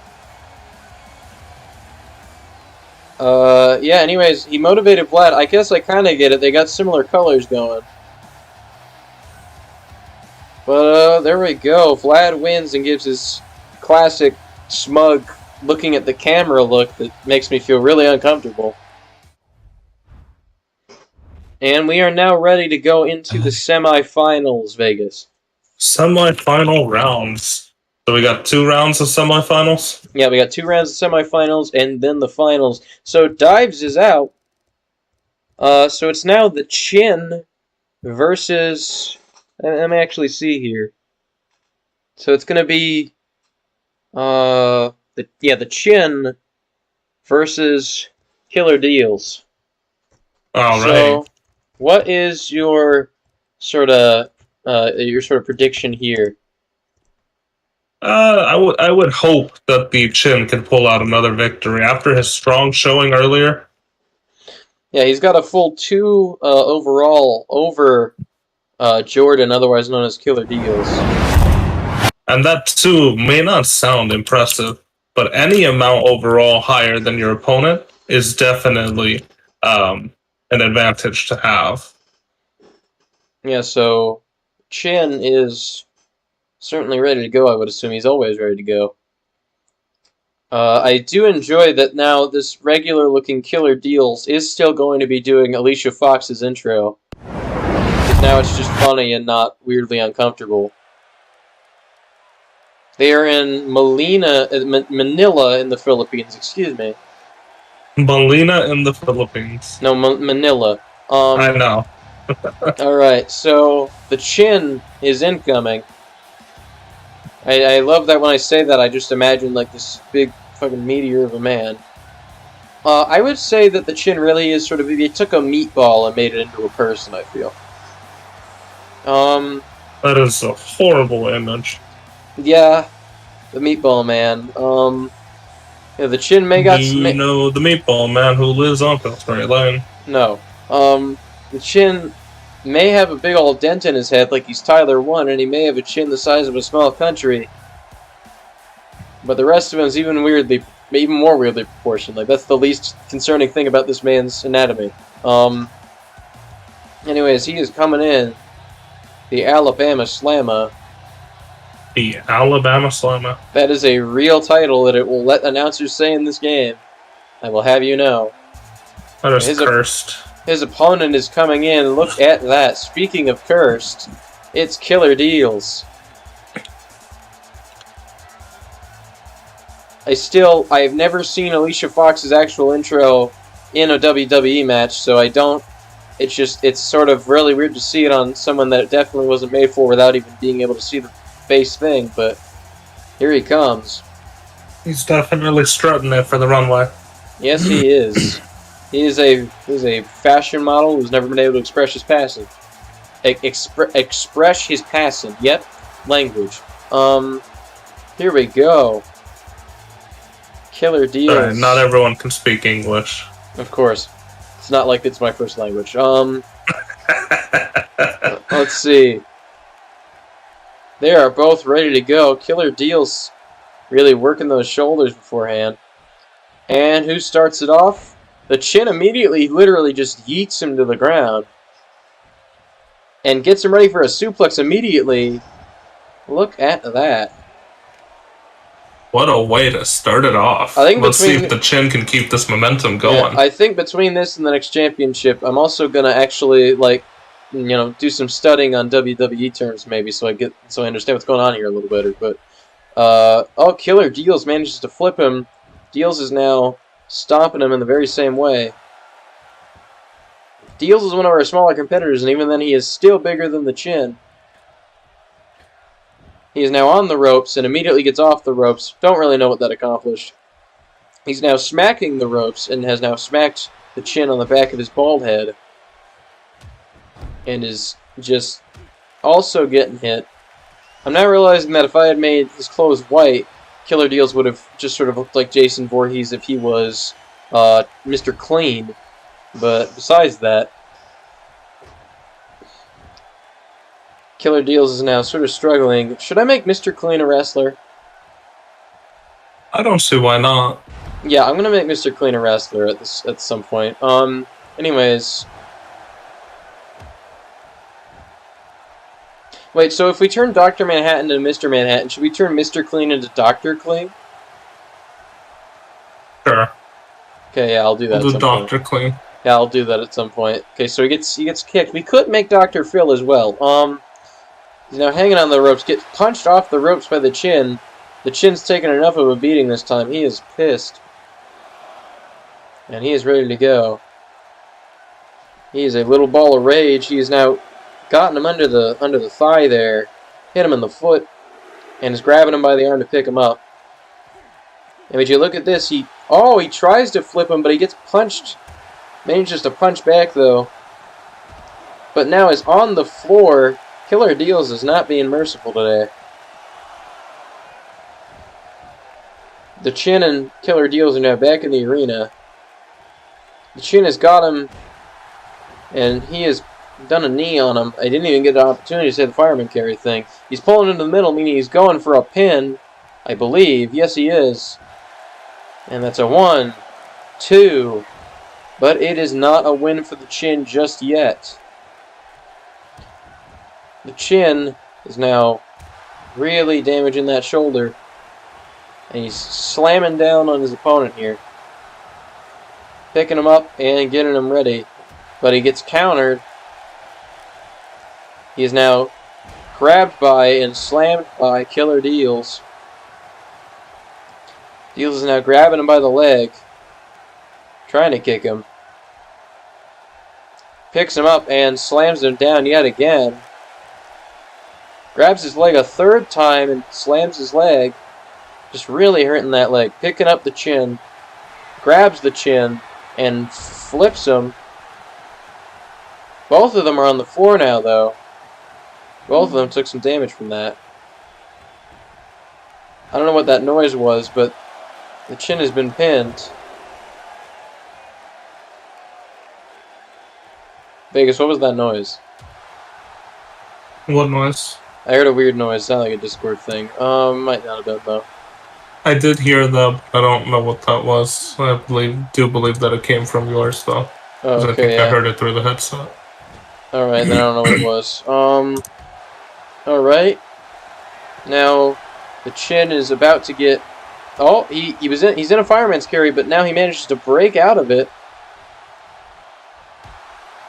Yeah, anyways, he motivated Vlad. I guess I kind of get it. They got similar colors going. But, there we go. Vlad wins and gives his classic smug looking at the camera look that makes me feel really uncomfortable. And we are now ready to go into the semifinals, Vegas.
Semifinal rounds. So we got 2 rounds of semifinals?
Yeah, we got 2 rounds of semifinals and then the finals. So Dives is out. So it's now the Chin versus... Let me actually see here. So it's going to be... the Chin versus Killer Deals.
All right.
So, what is your sort of prediction here?
I would hope that the Chin can pull out another victory after his strong showing earlier.
Yeah, he's got a full 2 overall over Jordan, otherwise known as Killer Deals.
And that too may not sound impressive, but any amount overall higher than your opponent is definitely an advantage to have.
Yeah, so Chin is certainly ready to go, I would assume. He's always ready to go. I do enjoy that now this regular-looking Killer Deals is still going to be doing Alicia Fox's intro. Because now it's just funny and not weirdly uncomfortable. They are in Manila in the Philippines, excuse me.
Manila in the Philippines.
No, Manila.
I know.
Alright, so the Chin is incoming. I love that when I say that, I just imagine like this big fucking meteor of a man. I would say that the Chin really is sort of, they took a meatball and made it into a person, I feel.
That is a horrible image.
Yeah, the meatball man. Yeah, the Chin may got...
You know the meatball man who lives on Pillsbury Lane.
No. The Chin may have a big old dent in his head like he's Tyler 1, and he may have a chin the size of a small country. But the rest of him is even more weirdly proportioned. Like, that's the least concerning thing about this man's anatomy. Anyways, he is coming in. The Alabama Slammer.
The Alabama Slammer.
That is a real title that it will let announcers say in this game. I will have you know.
That is cursed.
His opponent is coming in. Look at that. Speaking of cursed, it's Killer Deals. I've never seen Alicia Fox's actual intro in a WWE match, so I don't it's sort of really weird to see it on someone that it definitely wasn't made for without even being able to see the base thing, but here he comes.
He's definitely strutting it for the runway.
Yes, he is. He's a fashion model who's never been able to express his passion. Express his passion. Yep, language. Here we go. Killer deals.
Right, not everyone can speak English.
Of course. It's not like it's my first language. Let's see. They are both ready to go. Killer deals really working those shoulders beforehand. And who starts it off? The Chin immediately, literally just yeets him to the ground. And gets him ready for a suplex immediately. Look at that.
What a way to start it off. Let's see if the Chin can keep this momentum going.
Yeah, I think between this and the next championship, I'm also going to actually, like, do some studying on WWE terms maybe so I understand what's going on here a little better. But, Killer Deals manages to flip him. Deals is now stomping him in the very same way. Deals is one of our smaller competitors, and even then he is still bigger than the Chin. He is now on the ropes and immediately gets off the ropes. Don't really know what that accomplished. He's now smacking the ropes and has now smacked the Chin on the back of his bald head. And is just also getting hit. I'm now realizing that if I had made his clothes white, Killer Deals would have just sort of looked like Jason Voorhees if he was Mr. Clean. But besides that, Killer Deals is now sort of struggling. Should I make Mr. Clean a wrestler?
I don't see why not.
Yeah, I'm gonna make Mr. Clean a wrestler at some point. Anyways. Wait, so if we turn Dr. Manhattan into Mr. Manhattan, should we turn Mr. Clean into Dr. Clean?
Sure.
Okay, yeah, I'll do that
We'll
at
do
some
Dr.
point.
Clean.
Yeah, I'll do that at some point. Okay, so he gets kicked. We could make Dr. Phil as well. He's now hanging on the ropes, gets punched off the ropes by the Chin. The Chin's taken enough of a beating this time. He is pissed. And he is ready to go. He is a little ball of rage. He has now gotten him under the thigh there, hit him in the foot, and is grabbing him by the arm to pick him up. And would you look at this, he tries to flip him, but he gets punched. Manages to punch back though. But now is on the floor. Killer Deals is not being merciful today. The Chin and Killer Deals are now back in the arena. The Chin has got him, and he has done a knee on him. I didn't even get an opportunity to say the fireman carry thing. He's pulling into the middle, meaning he's going for a pin, I believe. Yes, he is. And that's a 1, 2. But it is not a win for the Chin just yet. The Chin is now really damaging that shoulder. And he's slamming down on his opponent here. Picking him up and getting him ready. But he gets countered. He is now grabbed by and slammed by Killer Deals. Deals is now grabbing him by the leg. Trying to kick him. Picks him up and slams him down yet again. Grabs his leg a third time and slams his leg. Just really hurting that leg. Picking up the Chin. Grabs the Chin and flips him. Both of them are on the floor now, though. Both of them took some damage from that. I don't know what that noise was, but the Chin has been pinned. Vegas, what was that noise?
What noise?
I heard a weird noise. Sounded like a Discord thing. Might not have been, though.
I did hear that. I don't know what that was. I do believe that it came from yours, though.
Oh, okay,
I think
yeah.
I heard it through the headset.
Alright, then I don't know what it was. Alright. Now, the Chin is about to get... Oh, he's in a fireman's carry, but now he manages to break out of it.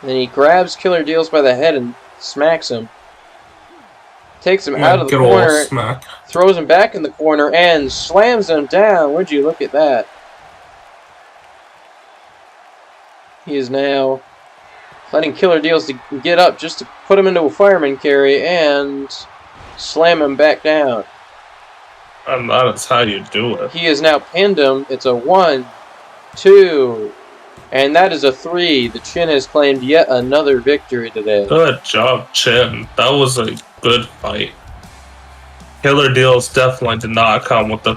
And then he grabs Killer Deals by the head and smacks him. Takes him out of the corner, throws him back in the corner, and slams him down. Would you look at that? He is now letting Killer Deals to get up just to put him into a fireman carry and slam him back down.
And that is how you do it.
He has now pinned him. It's a 1, 2, and that is a 3. The Chin has claimed yet another victory today.
Good job, Chin. That was a good fight. Killer Deals definitely did not come with the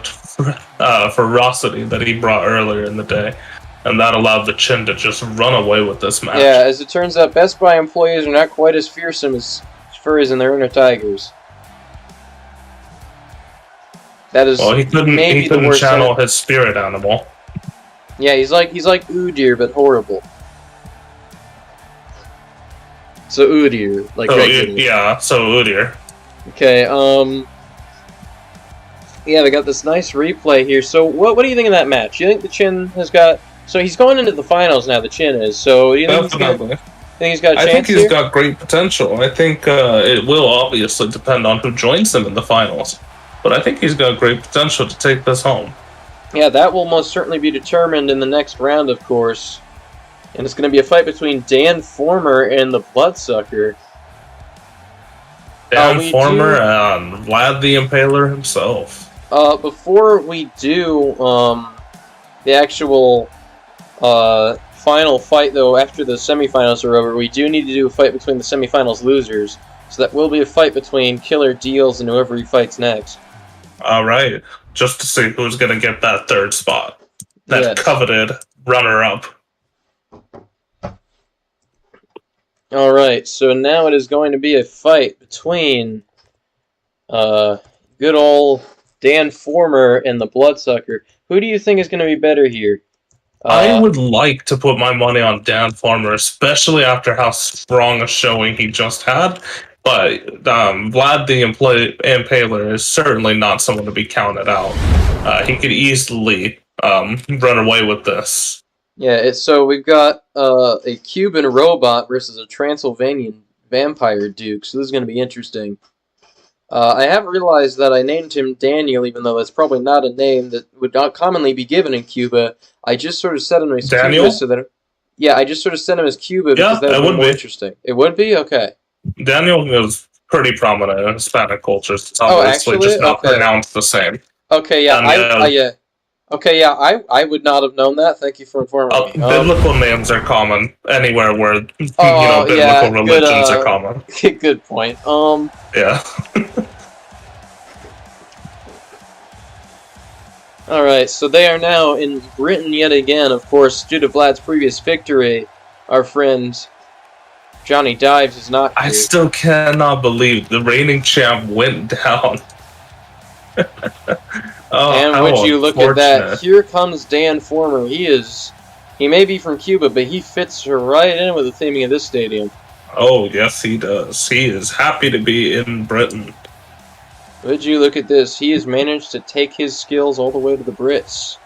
ferocity that he brought earlier in the day. And that allowed the Chin to just run away with this match.
Yeah, as it turns out, Best Buy employees are not quite as fearsome as furries and their inner tigers. That is
well, he couldn't channel his spirit animal.
Yeah, he's like Udyr, but horrible. So Udyr, like regular.
Yeah, so Udyr.
Okay, yeah, they got this nice replay here. So what do you think of that match? You think the Chin has got... So he's going into the finals now, the Chin is. So do you think he's got a chance
I think he's got great potential. I think it will obviously depend on who joins him in the finals. But I think he's got great potential to take this home.
Yeah, that will most certainly be determined in the next round, of course. And it's going to be a fight between Dan Former and the Bloodsucker.
Dan Former and Vlad the Impaler himself.
Before we do the actual final fight, though, after the semifinals are over, we do need to do a fight between the semifinals losers. So that will be a fight between Killer Deals and whoever he fights next.
Alright, just to see who's going to get that third spot. That coveted runner-up.
Alright, so now it is going to be a fight between good old Dan Former and the Bloodsucker. Who do you think is going to be better here?
I would like to put my money on Dan Former, especially after how strong a showing he just had. But Vlad the Impaler is certainly not someone to be counted out. He could easily run away with this.
Yeah, so we've got a Cuban robot versus a Transylvanian vampire duke, so this is going to be interesting. I have realized that I named him Daniel, even though that's probably not a name that would not commonly be given in Cuba. I just sort of set him as
Daniel?
Cuba so that... Yeah, I just sort of set him as Cuba because that would be more interesting. It would be? Okay.
Daniel is pretty prominent in Hispanic cultures. It's obviously just not pronounced the same.
Okay, yeah, I would not have known that. Thank you for informing me.
Biblical names are common anywhere where biblical religions are common.
Good point.
Yeah.
Alright, so they are now in Britain yet again, of course, due to Vlad's previous victory. Our friend Johnny Dives is not here.
I still cannot believe the reigning champ went down.
And would you look at that? Here comes Dan Former. He may be from Cuba, but he fits right in with the theming of this stadium.
Oh, yes, he does. He is happy to be in Britain.
Would you look at this? He has managed to take his skills all the way to the Brits.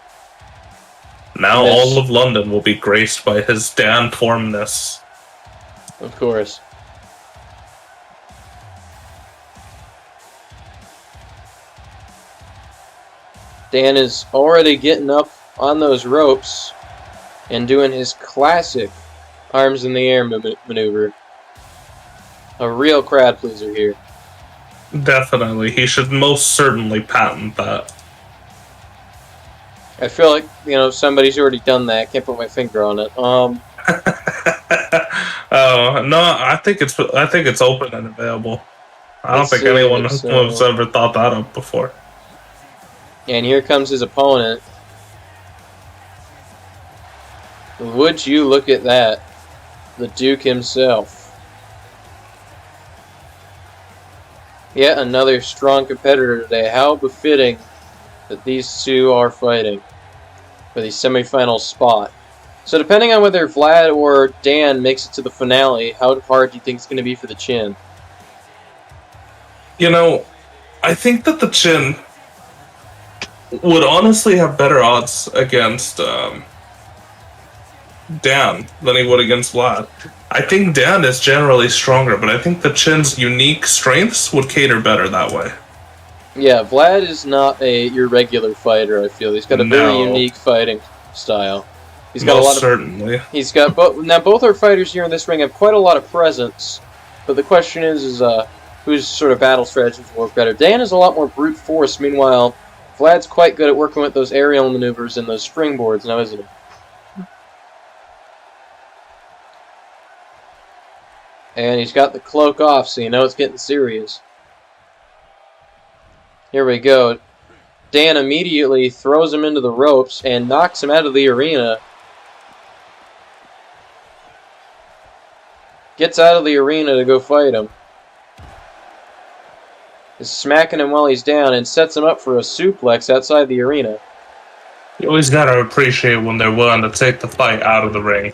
Now all of London will be graced by his Dan Formness.
Of course. Dan is already getting up on those ropes and doing his classic arms in the air maneuver. A real crowd pleaser here.
Definitely. He should most certainly patent that.
I feel like, somebody's already done that. I can't put my finger on it.
Oh, no, I think it's open and available. I don't think anyone has ever thought that up before.
And here comes his opponent. Would you look at that? The Duke himself. Yet another strong competitor today. How befitting that these two are fighting for the semifinal spot. So depending on whether Vlad or Dan makes it to the finale, how hard do you think it's going to be for the Chin?
I think that the Chin would honestly have better odds against Dan than he would against Vlad. I think Dan is generally stronger, but I think the Chin's unique strengths would cater better that way.
Yeah, Vlad is not your regular fighter, I feel. He's got a very unique fighting style. He's got
Most certainly.
He's got both our fighters here in this ring have quite a lot of presence, but the question is whose sort of battle strategies work better. Dan is a lot more brute force. Meanwhile, Vlad's quite good at working with those aerial maneuvers and those springboards now, isn't he? And he's got the cloak off, so you know it's getting serious. Here we go. Dan immediately throws him into the ropes and knocks him out of the arena. Gets out of the arena to go fight him. Is smacking him while he's down and sets him up for a suplex outside the arena.
You always gotta appreciate when they're willing to take the fight out of the ring.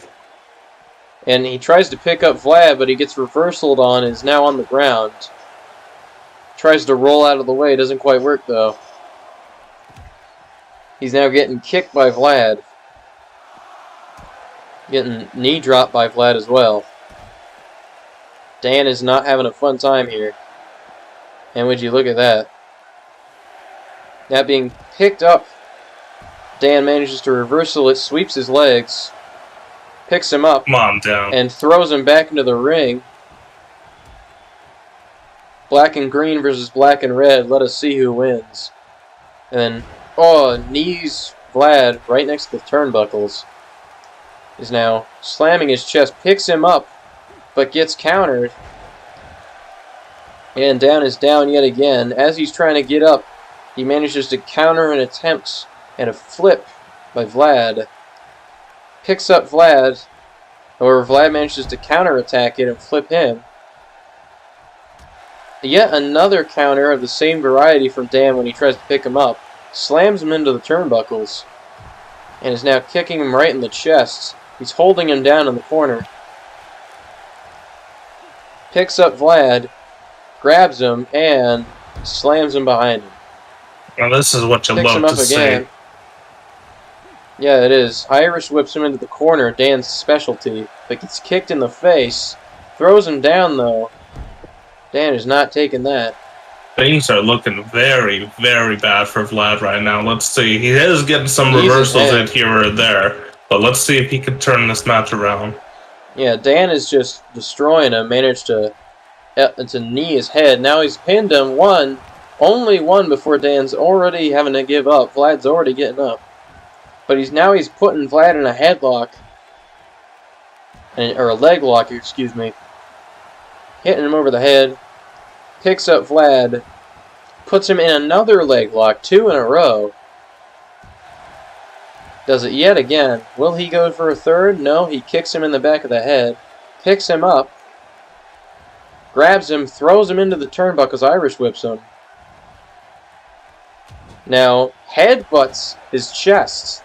And he tries to pick up Vlad, but he gets reversaled on and is now on the ground. Tries to roll out of the way, doesn't quite work though. He's now getting kicked by Vlad. Getting knee dropped by Vlad as well. Dan is not having a fun time here. And would you look at that? Now being picked up, Dan manages to reversal it, sweeps his legs, picks him up,
Come on, down.
and throws him back into the ring. Black and green versus black and red. Let us see who wins. And then, knees Vlad right next to the turnbuckles. Is now slamming his chest, picks him up, but gets countered. And Dan is down yet again. As he's trying to get up, he manages to counter an attempt and a flip by Vlad. Picks up Vlad, or Vlad manages to counterattack it and flip him. Yet another counter of the same variety from Dan when he tries to pick him up. Slams him into the turnbuckles. And is now kicking him right in the chest. He's holding him down in the corner. Picks up Vlad, grabs him, and slams him behind him.
Now this is what you
Picks him
love
up
to
again.
see.
Yeah, it is. Irish whips him into the corner, Dan's specialty, but gets kicked in the face. Throws him down, though. Dan is not taking that.
Things are looking very, very bad for Vlad right now. Let's see. He is getting some
He's
reversals
ahead.
in here or there, but let's see if he can turn this match around.
Yeah, Dan is just destroying him. Managed to knee his head. Now he's pinned him. Only one before Dan's already having to give up. Vlad's already getting up. But he's putting Vlad in a headlock. Or a leg lock, excuse me. Hitting him over the head. Picks up Vlad. Puts him in another leg lock. 2 in a row. Does it yet again. Will he go for a third? No, he kicks him in the back of the head. Picks him up. Grabs him, throws him into the turnbuckles, Irish whips him. Now, headbutts his chest.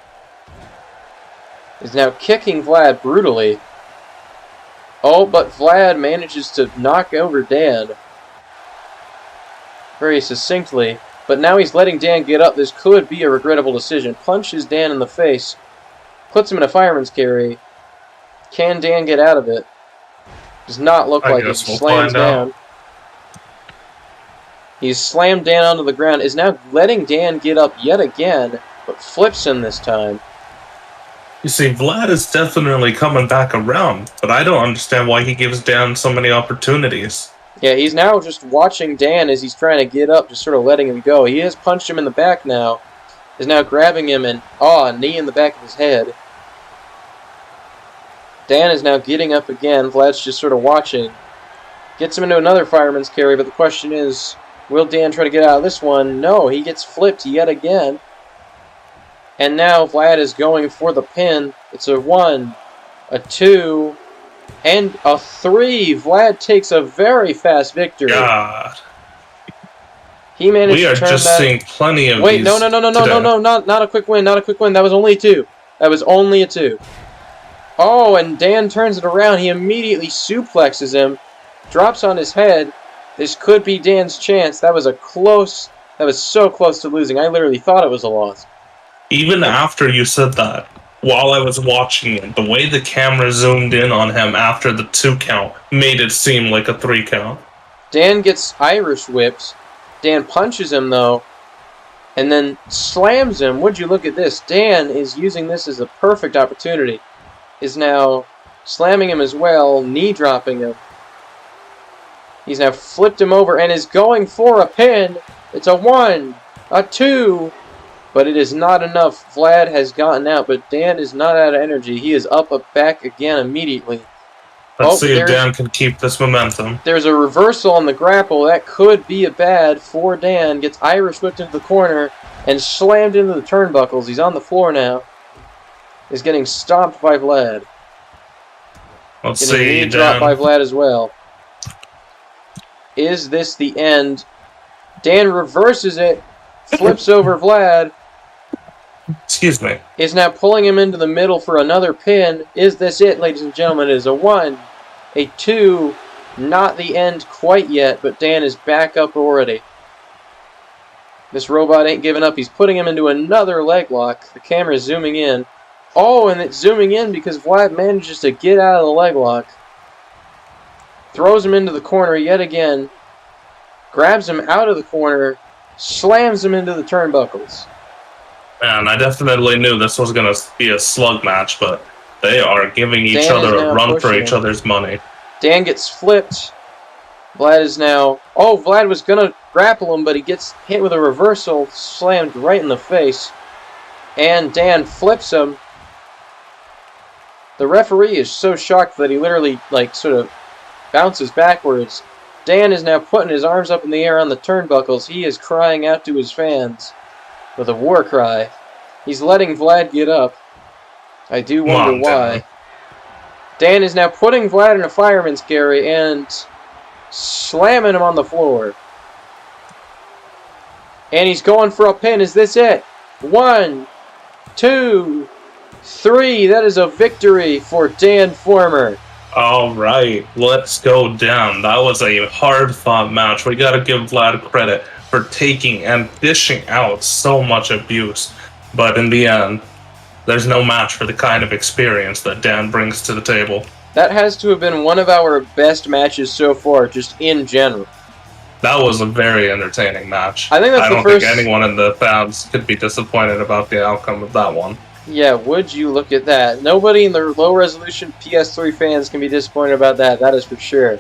Is now kicking Vlad brutally. Oh, but Vlad manages to knock over Dan. Very succinctly. But now he's letting Dan get up. This could be a regrettable decision. Punches Dan in the face. Puts him in a fireman's carry. Can Dan get out of it? Does not look like it. He slams down. He's slammed Dan onto the ground. Is now letting Dan get up yet again, but flips him this time.
You see, Vlad is definitely coming back around, but I don't understand why he gives Dan so many opportunities.
Yeah, he's now just watching Dan as he's trying to get up, just sort of letting him go. He has punched him in the back now. Is now grabbing him and, a knee in the back of his head. Dan is now getting up again. Vlad's just sort of watching. Gets him into another fireman's carry, but the question is, will Dan try to get out of this one? No, he gets flipped yet again. And now Vlad is going for the pin. It's a 1, a 2, and a 3. Vlad takes a very fast victory.
God.
He managed
We are
to turn
just
that.
seeing plenty of
Wait,
these
no, not a quick win, not a quick win. That was only a 2. That was only a 2. Oh, and Dan turns it around. He immediately suplexes him, drops on his head. This could be Dan's chance. That was so close to losing. I literally thought it was a loss.
Even after you said that, while I was watching it, the way the camera zoomed in on him after the 2 count made it seem like a 3 count.
Dan gets Irish whipped. Dan punches him, though. and then slams him. Would you look at this? Dan is using this as a perfect opportunity. Is now slamming him as well, knee dropping him. He's now flipped him over and is going for a pin. It's a 1, a 2, but it is not enough. Vlad has gotten out, but Dan is not out of energy. He is up back again immediately.
Let's see if Dan can keep this momentum.
There's a reversal on the grapple. That could be a bad for Dan. Gets Irish whipped into the corner and slammed into the turnbuckles. He's on the floor now. He's getting stomped by Vlad.
Let's
getting
see, Dan.
dropped by Vlad as well. Is this the end? Dan reverses it, flips over Vlad.
Excuse me.
Is now pulling him into the middle for another pin. Is this it, ladies and gentlemen? It is a 1, a 2, not the end quite yet, but Dan is back up already. This robot ain't giving up. He's putting him into another leg lock. The camera is zooming in. Oh, and it's zooming in because Vlad manages to get out of the leg lock. Throws him into the corner yet again. Grabs him out of the corner. Slams him into the turnbuckles.
Man, I definitely knew this was going to be a slug match, but they are giving each other a run for each other's money.
Dan gets flipped. Vlad is now... Oh, Vlad was going to grapple him, but he gets hit with a reversal, slammed right in the face. And Dan flips him. The referee is so shocked that he literally, sort of bounces backwards. Dan is now putting his arms up in the air on the turnbuckles. He is crying out to his fans with a war cry. He's letting Vlad get up. I do wonder why. Dan is now putting Vlad in a fireman's carry and slamming him on the floor. And he's going for a pin. Is this it? 1, 2, 3. That is a victory for Dan Former.
All right, let's go down. That was a hard-fought match. We got to give Vlad credit for taking and dishing out so much abuse. But in the end, there's no match for the kind of experience that Dan brings to the table.
That has to have been one of our best matches so far, just in general.
That was a very entertaining match.
I don't
think anyone in the fans could be disappointed about the outcome of that one.
Yeah, would you look at that? Nobody in the low-resolution PS3 fans can be disappointed about that. That is for sure.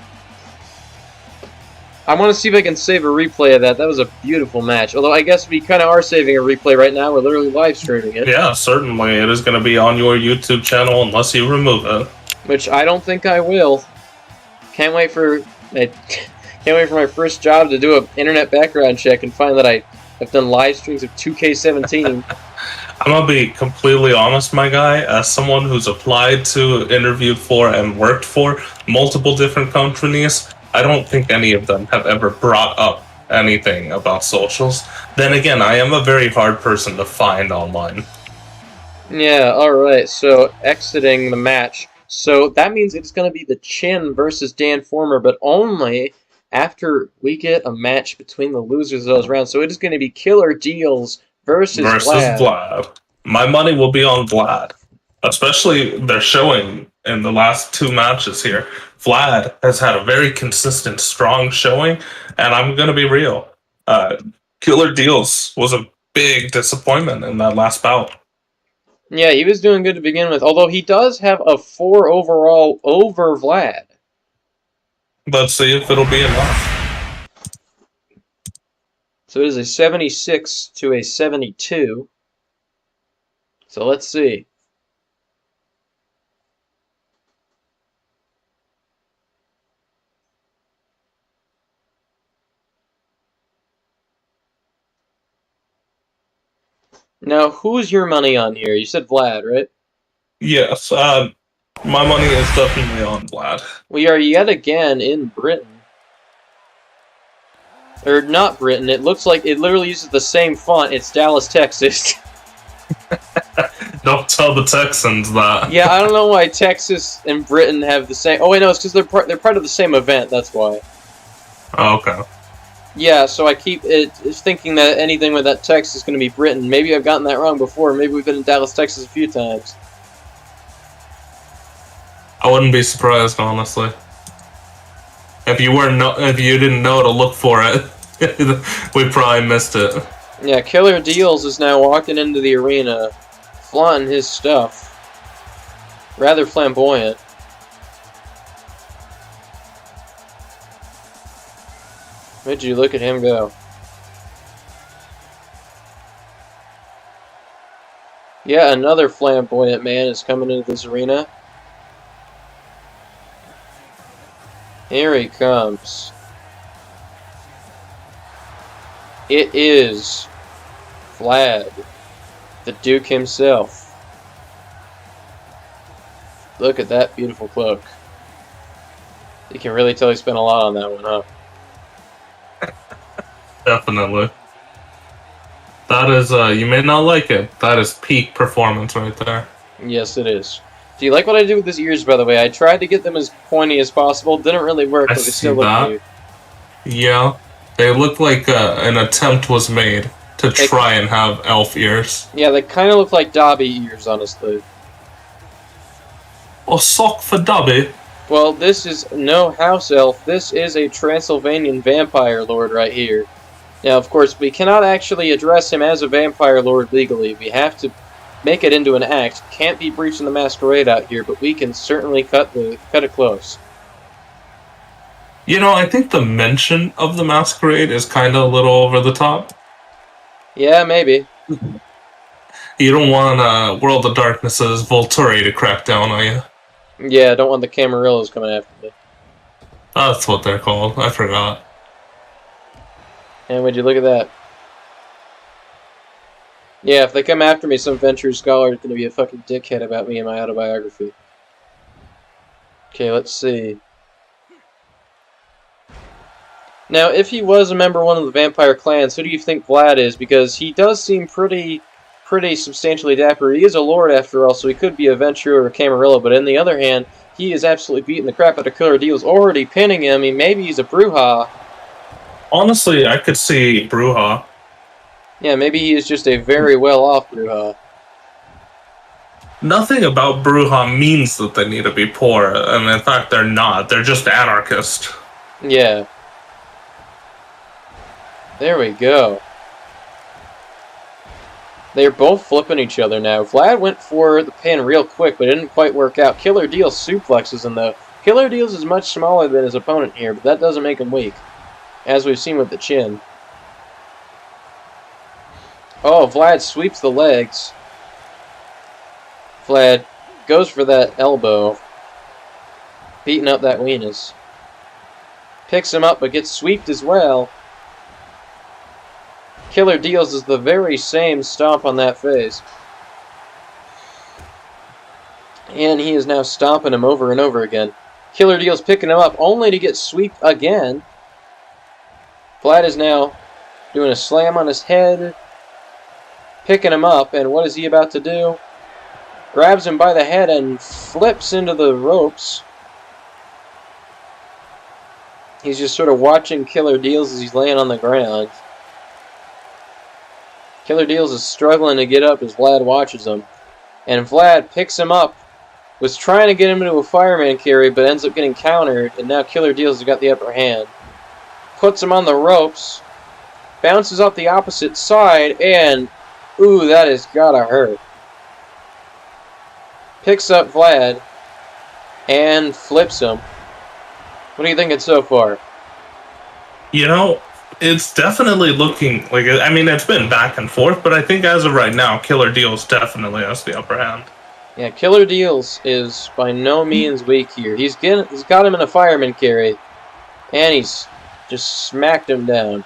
I want to see if I can save a replay of that. That was a beautiful match. Although I guess we kind of are saving a replay right now. We're literally live streaming it.
Yeah, certainly. It is going to be on your YouTube channel unless you remove it.
Which I don't think I will. Can't wait for my first job to do an internet background check and find that I have done live streams of 2K17.
I'm going to be completely honest, my guy. As someone who's applied to, interviewed for, and worked for multiple different companies, I don't think any of them have ever brought up anything about socials. Then again, I am a very hard person to find online.
Yeah, alright, so exiting the match. So that means it's going to be the Chin versus Dan Former, but only after we get a match between the losers of those rounds. So it is going to be Killer Deals versus Vlad.
My money will be on Vlad. Especially they're showing in the last 2 matches here. Vlad has had a very consistent, strong showing, and I'm going to be real. Killer Deals was a big disappointment in that last bout.
Yeah, he was doing good to begin with, although he does have a 4 overall over Vlad.
Let's see if it'll be enough.
So it is a 76 to a 72. So let's see. Now, who's your money on here? You said Vlad, right?
Yes, my money is definitely on Vlad.
We are yet again in Britain. Or not Britain, it looks like it literally uses the same font. It's Dallas, Texas.
Don't tell the Texans that.
Yeah, I don't know why Texas and Britain have the same... Oh, wait, no, it's because they're part of the same event, that's why.
Oh, okay.
Yeah, so I keep thinking that anything with that text is going to be Britain. Maybe I've gotten that wrong before. Maybe we've been in Dallas, Texas a few times.
I wouldn't be surprised, honestly. If you didn't know to look for it, we probably missed it.
Yeah, Killer Deals is now walking into the arena, flaunting his stuff. Rather flamboyant. Would you look at him go? Yeah, another flamboyant man is coming into this arena. Here he comes. It is Vlad, the Duke himself. Look at that beautiful cloak. You can really tell he spent a lot on that one, huh?
Definitely. That is, you may not like it. That is peak performance right there.
Yes, it is. Do you like what I did with his ears, by the way? I tried to get them as pointy as possible. Didn't really work, but they still look cute.
Yeah. They look like an attempt was made to try and have elf ears.
Yeah, they kind of look like Dobby ears, honestly.
Oh, sock for Dobby.
Well, this is no house elf. This is a Transylvanian vampire lord right here. Now, of course, we cannot actually address him as a vampire lord legally. We have to make it into an act. Can't be breaching the masquerade out here, but we can certainly cut it close.
You know, I think the mention of the masquerade is kind of a little over the top.
Yeah, maybe.
You don't want World of Darkness's Volturi to crack down on you.
Yeah, I don't want the Camarillos coming after me.
That's what they're called. I forgot.
And would you look at that? Yeah, if they come after me, some venture scholar is going to be a fucking dickhead about me in my autobiography. Okay, let's see. Now, if he was a member of one of the vampire clans, who do you think Vlad is? Because he does seem pretty substantially dapper. He is a lord, after all, so he could be a Ventrue or a Camarillo. But on the other hand, he is absolutely beating the crap out of Killer Deals, already pinning him. I mean, maybe he's a Bruja.
Honestly, I could see Bruja.
Yeah, maybe he is just a very well-off Bruja.
Nothing about Bruja means that they need to be poor, and in fact, they're not. They're just anarchist.
Yeah. There we go. They're both flipping each other now. Vlad went for the pin real quick, but it didn't quite work out. Killer Deals suplexes him, though. Killer Deals is much smaller than his opponent here, but that doesn't make him weak, as we've seen with the chin. Oh, Vlad sweeps the legs. Vlad goes for that elbow, beating up that weenus. Picks him up, but gets sweeped as well. Killer Deals is the very same stomp on that face. And he is now stomping him over and over again. Killer Deals picking him up, only to get swept again. Vlad is now doing a slam on his head, picking him up, and what is he about to do? Grabs him by the head and flips into the ropes. He's just sort of watching Killer Deals as he's laying on the ground. Killer Deals is struggling to get up as Vlad watches him. And Vlad picks him up, was trying to get him into a fireman carry, but ends up getting countered, and now Killer Deals has got the upper hand. Puts him on the ropes, bounces up the opposite side, and ooh, that has gotta hurt. Picks up Vlad, and flips him. What are you thinking so far?
You know, it's definitely looking like, I mean, it's been back and forth, but I think as of right now, Killer Deals definitely has the upper hand.
Yeah, Killer Deals is by no means weak here. He's got him in a fireman carry, and he's just smacked him down.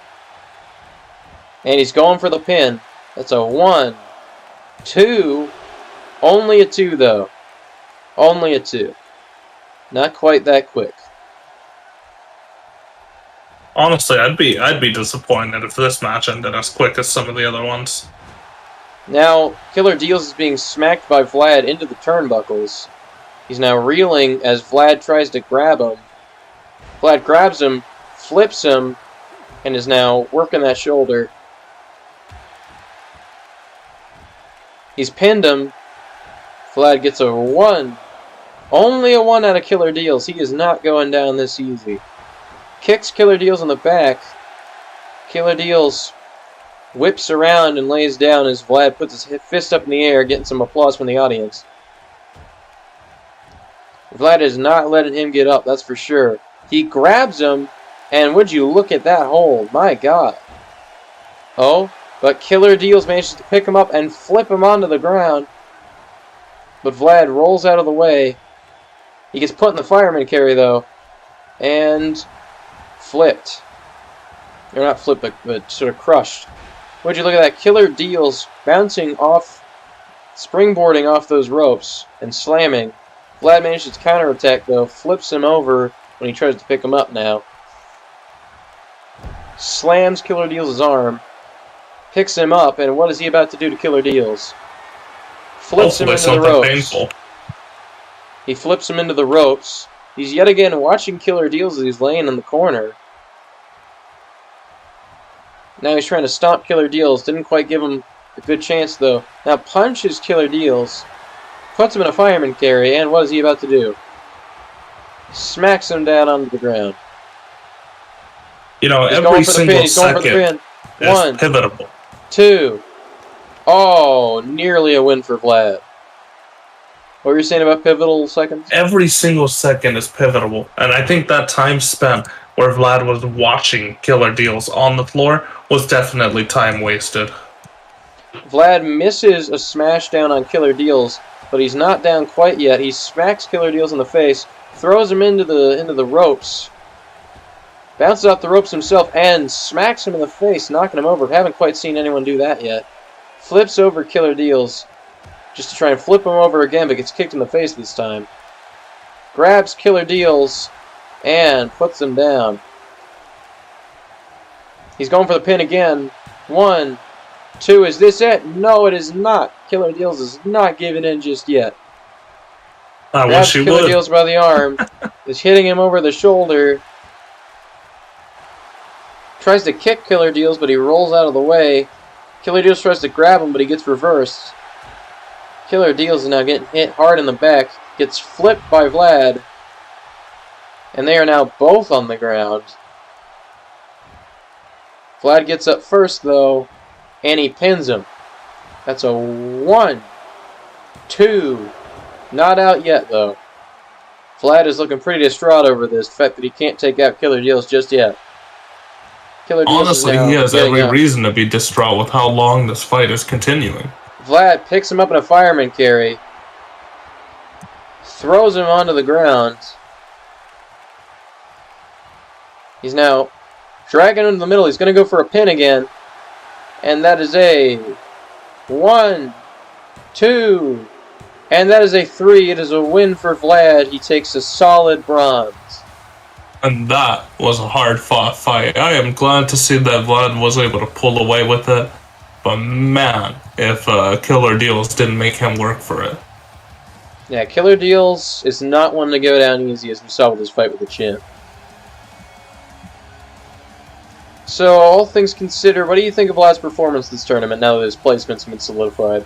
And he's going for the pin. That's a 1, 2, only a 2 though. Only a 2. Not quite that quick.
Honestly, I'd be disappointed if this match ended as quick as some of the other ones.
Now, Killer Deals is being smacked by Vlad into the turnbuckles. He's now reeling as Vlad tries to grab him. Vlad grabs him, flips him, and is now working that shoulder. He's pinned him. Vlad gets a 1. Only a 1 out of Killer Deals. He is not going down this easy. Kicks Killer Deals in the back. Killer Deals whips around and lays down as Vlad puts his fist up in the air, getting some applause from the audience. Vlad is not letting him get up, that's for sure. He grabs him, and would you look at that hold? My God. Oh, but Killer Deals manages to pick him up and flip him onto the ground. But Vlad rolls out of the way. He gets put in the fireman carry, though, and flipped. Or not flipped, but sort of crushed. Would you look at that? Killer Deals bouncing off, springboarding off those ropes and slamming. Vlad manages to counterattack, though, flips him over when he tries to pick him up now. Slams Killer Deals' arm, picks him up, and what is he about to do to Killer Deals? Flips him into the ropes. Painful. He flips him into the ropes. He's yet again watching Killer Deals as he's laying in the corner. Now he's trying to stomp Killer Deals. Didn't quite give him a good chance, though. Now punches Killer Deals. Puts him in a fireman carry, and what is he about to do? Smacks him down onto the ground.
You know,
he's
every single second is
One,
pivotal.
2. Oh, nearly a win for Vlad. What were you saying about pivotal seconds?
Every single second is pivotal, and I think that time spent where Vlad was watching Killer Deals on the floor was definitely time wasted.
Vlad misses a smash down on Killer Deals, but he's not down quite yet. He smacks Killer Deals in the face, throws him into the ropes, bounces off the ropes himself, and smacks him in the face, knocking him over. Haven't quite seen anyone do that yet. Flips over Killer Deals, just to try and flip him over again, but gets kicked in the face this time. Grabs Killer Deals and puts him down. He's going for the pin again. 1, 2, is this it? No, it is not. Killer Deals is not giving in just yet.
I wish he would.
Killer Deals by the arm. Is hitting him over the shoulder. Tries to kick Killer Deals, but he rolls out of the way. Killer Deals tries to grab him, but he gets reversed. Killer Deals is now getting hit hard in the back. Gets flipped by Vlad. And they are now both on the ground. Vlad gets up first, though, and he pins him. That's a 1, 2. Not out yet, though. Vlad is looking pretty distraught over this, the fact that he can't take out Killer Deals just yet. Killer Deals
honestly, he has every reason to be distraught with how long this fight is continuing.
Vlad picks him up in a fireman carry, throws him onto the ground. He's now dragging him to the middle. He's going to go for a pin again. And that is a 1, 2, and that is a 3. It is a win for Vlad. He takes a solid bronze.
And that was a hard-fought fight. I am glad to see that Vlad was able to pull away with it. But man, if Killer Deals didn't make him work for it.
Yeah, Killer Deals is not one to go down easy, as we saw with his fight with the Chin. So, all things considered, what do you think of Vlad's performance this tournament now that his placement's been solidified?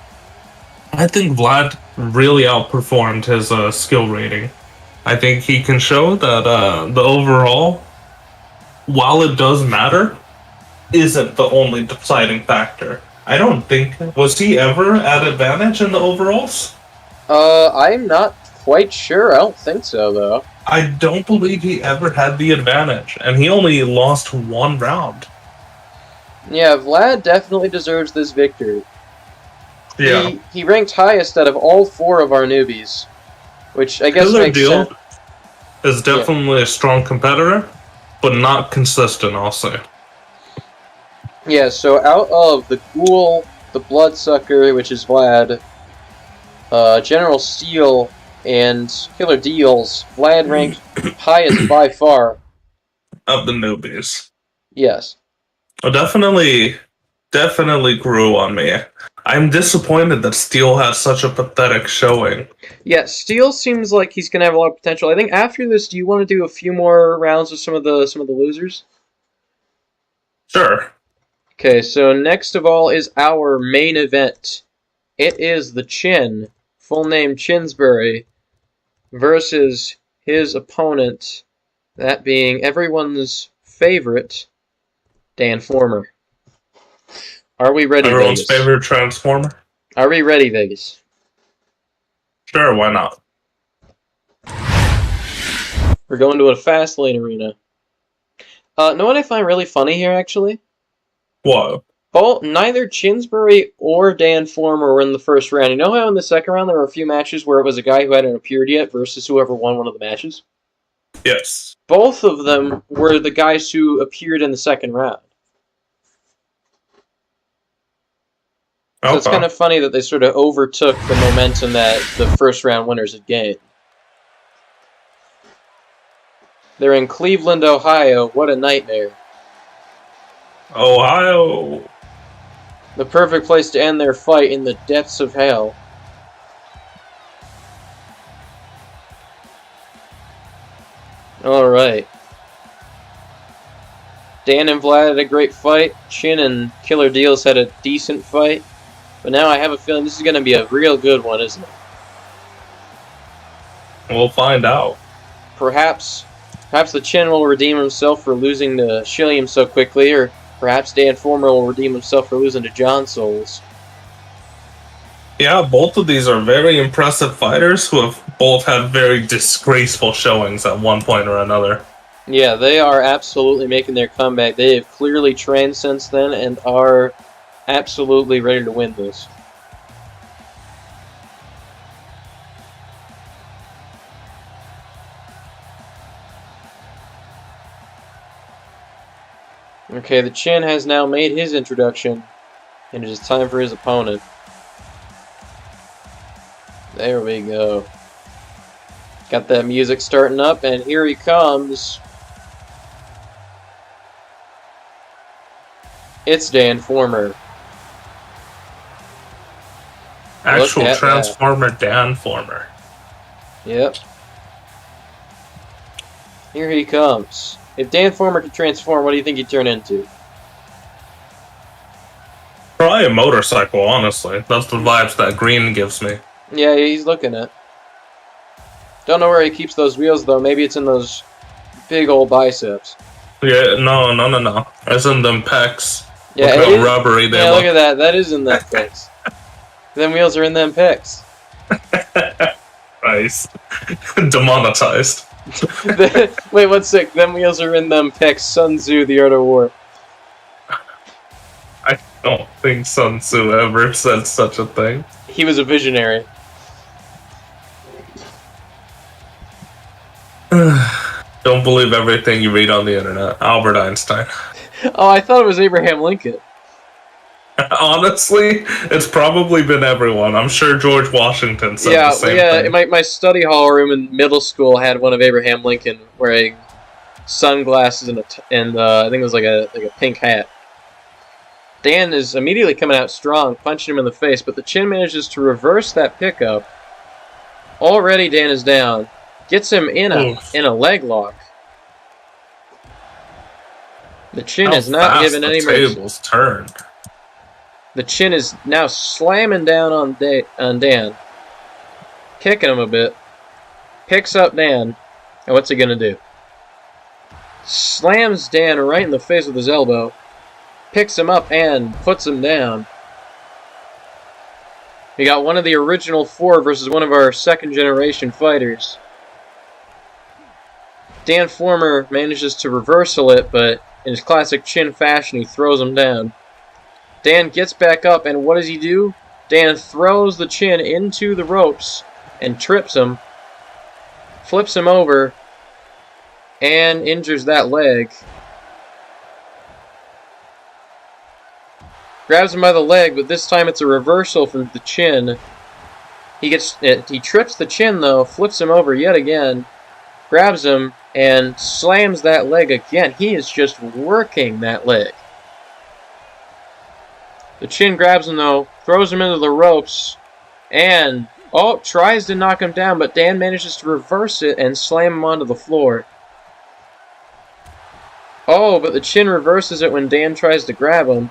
I think Vlad really outperformed his skill rating. I think he can show that the overall, while it does matter, isn't the only deciding factor. I don't think... Was he ever at advantage in the overalls?
I'm not quite sure. I don't think so, though.
I don't believe he ever had the advantage, and he only lost 1 round.
Yeah, Vlad definitely deserves this victory.
Yeah.
He ranked highest out of all 4 of our newbies, which I guess makes sense.
Is definitely a strong competitor, but not consistent, I'll say.
Yeah, so out of the Ghoul, the Bloodsucker, which is Vlad, General Steel, and Killer Deals, Vlad ranked highest by far.
Of the newbies.
Yes.
Oh, definitely grew on me. I'm disappointed that Steel had such a pathetic showing.
Yeah, Steel seems like he's gonna have a lot of potential. I think after this, do you want to do a few more rounds with some of the losers?
Sure.
Okay, so next of all is our main event. It is the Chin, full name Chinsbury, versus his opponent, that being everyone's favorite, Dan Former. Are we ready,
Everyone's
Vegas?
favorite Transformer?
Are we ready, Vegas?
Sure, why not?
We're going to a fast lane arena. Know what I find really funny here, actually?
What?
Neither Chinsbury or Dan Former were in the first round. You know how in the second round there were a few matches where it was a guy who hadn't appeared yet versus whoever won one of the matches?
Yes.
Both of them were the guys who appeared in the second round. So it's kind of funny that they sort of overtook the momentum that the first round winners had gained. They're in Cleveland, Ohio. What a nightmare.
Ohio.
The perfect place to end their fight in the depths of hell. Alright. Dan and Vlad had a great fight. Chin and Killer Deals had a decent fight. But now I have a feeling this is going to be a real good one, isn't it?
We'll find out.
Perhaps the Chin will redeem himself for losing to Shilliam so quickly, or perhaps Dan Former will redeem himself for losing to John Souls.
Yeah, both of these are very impressive fighters who have both had very disgraceful showings at one point or another.
Yeah, they are absolutely making their comeback. They have clearly trained since then and are absolutely ready to win this. Okay, the Chin has now made his introduction, and it is time for his opponent. There we go. Got that music starting up, and here he comes. It's Dan Former.
Actual Transformer Dan Former.
Yep. Here he comes. If Dan Former could transform, what do you think he'd turn into?
Probably a motorcycle, honestly. That's the vibes that green gives me.
Yeah, he's looking at. Don't know where he keeps those wheels, though. Maybe it's in those big old biceps.
Yeah, no. It's in them pecs.
Yeah,
look how rubbery they
look at that. That is in them pecs. Them wheels are in them pecs.
Nice. Demonetized.
Wait, one sec. Them wheels are in them pecs. Sun Tzu, The Art of War.
I don't think Sun Tzu ever said such a thing.
He was a visionary.
Don't believe everything you read on the internet. Albert Einstein.
Oh, I thought it was Abraham Lincoln.
Honestly, it's probably been everyone. I'm sure George Washington said the same thing.
My study hall room in middle school had one of Abraham Lincoln wearing sunglasses and I think it was like a pink hat. Dan is immediately coming out strong, punching him in the face, but the Chin manages to reverse that pickup. Already Dan is down. Gets him in a leg lock. The Chin is not giving any mercy.
Tables turned.
The Chin is now slamming down on Dan. Kicking him a bit. Picks up Dan. And what's he going to do? Slams Dan right in the face with his elbow. Picks him up and puts him down. We got one of the original four versus one of our second-generation fighters. Dan Former manages to reversal it, but in his classic Chin fashion, he throws him down. Dan gets back up, and what does he do? Dan throws the Chin into the ropes and trips him, flips him over, and injures that leg. Grabs him by the leg, but this time it's a reversal from the Chin. He trips the Chin, though, flips him over yet again, grabs him, and slams that leg again. He is just working that leg. The Chin grabs him, though, throws him into the ropes, and, tries to knock him down, but Dan manages to reverse it and slam him onto the floor. But the Chin reverses it when Dan tries to grab him.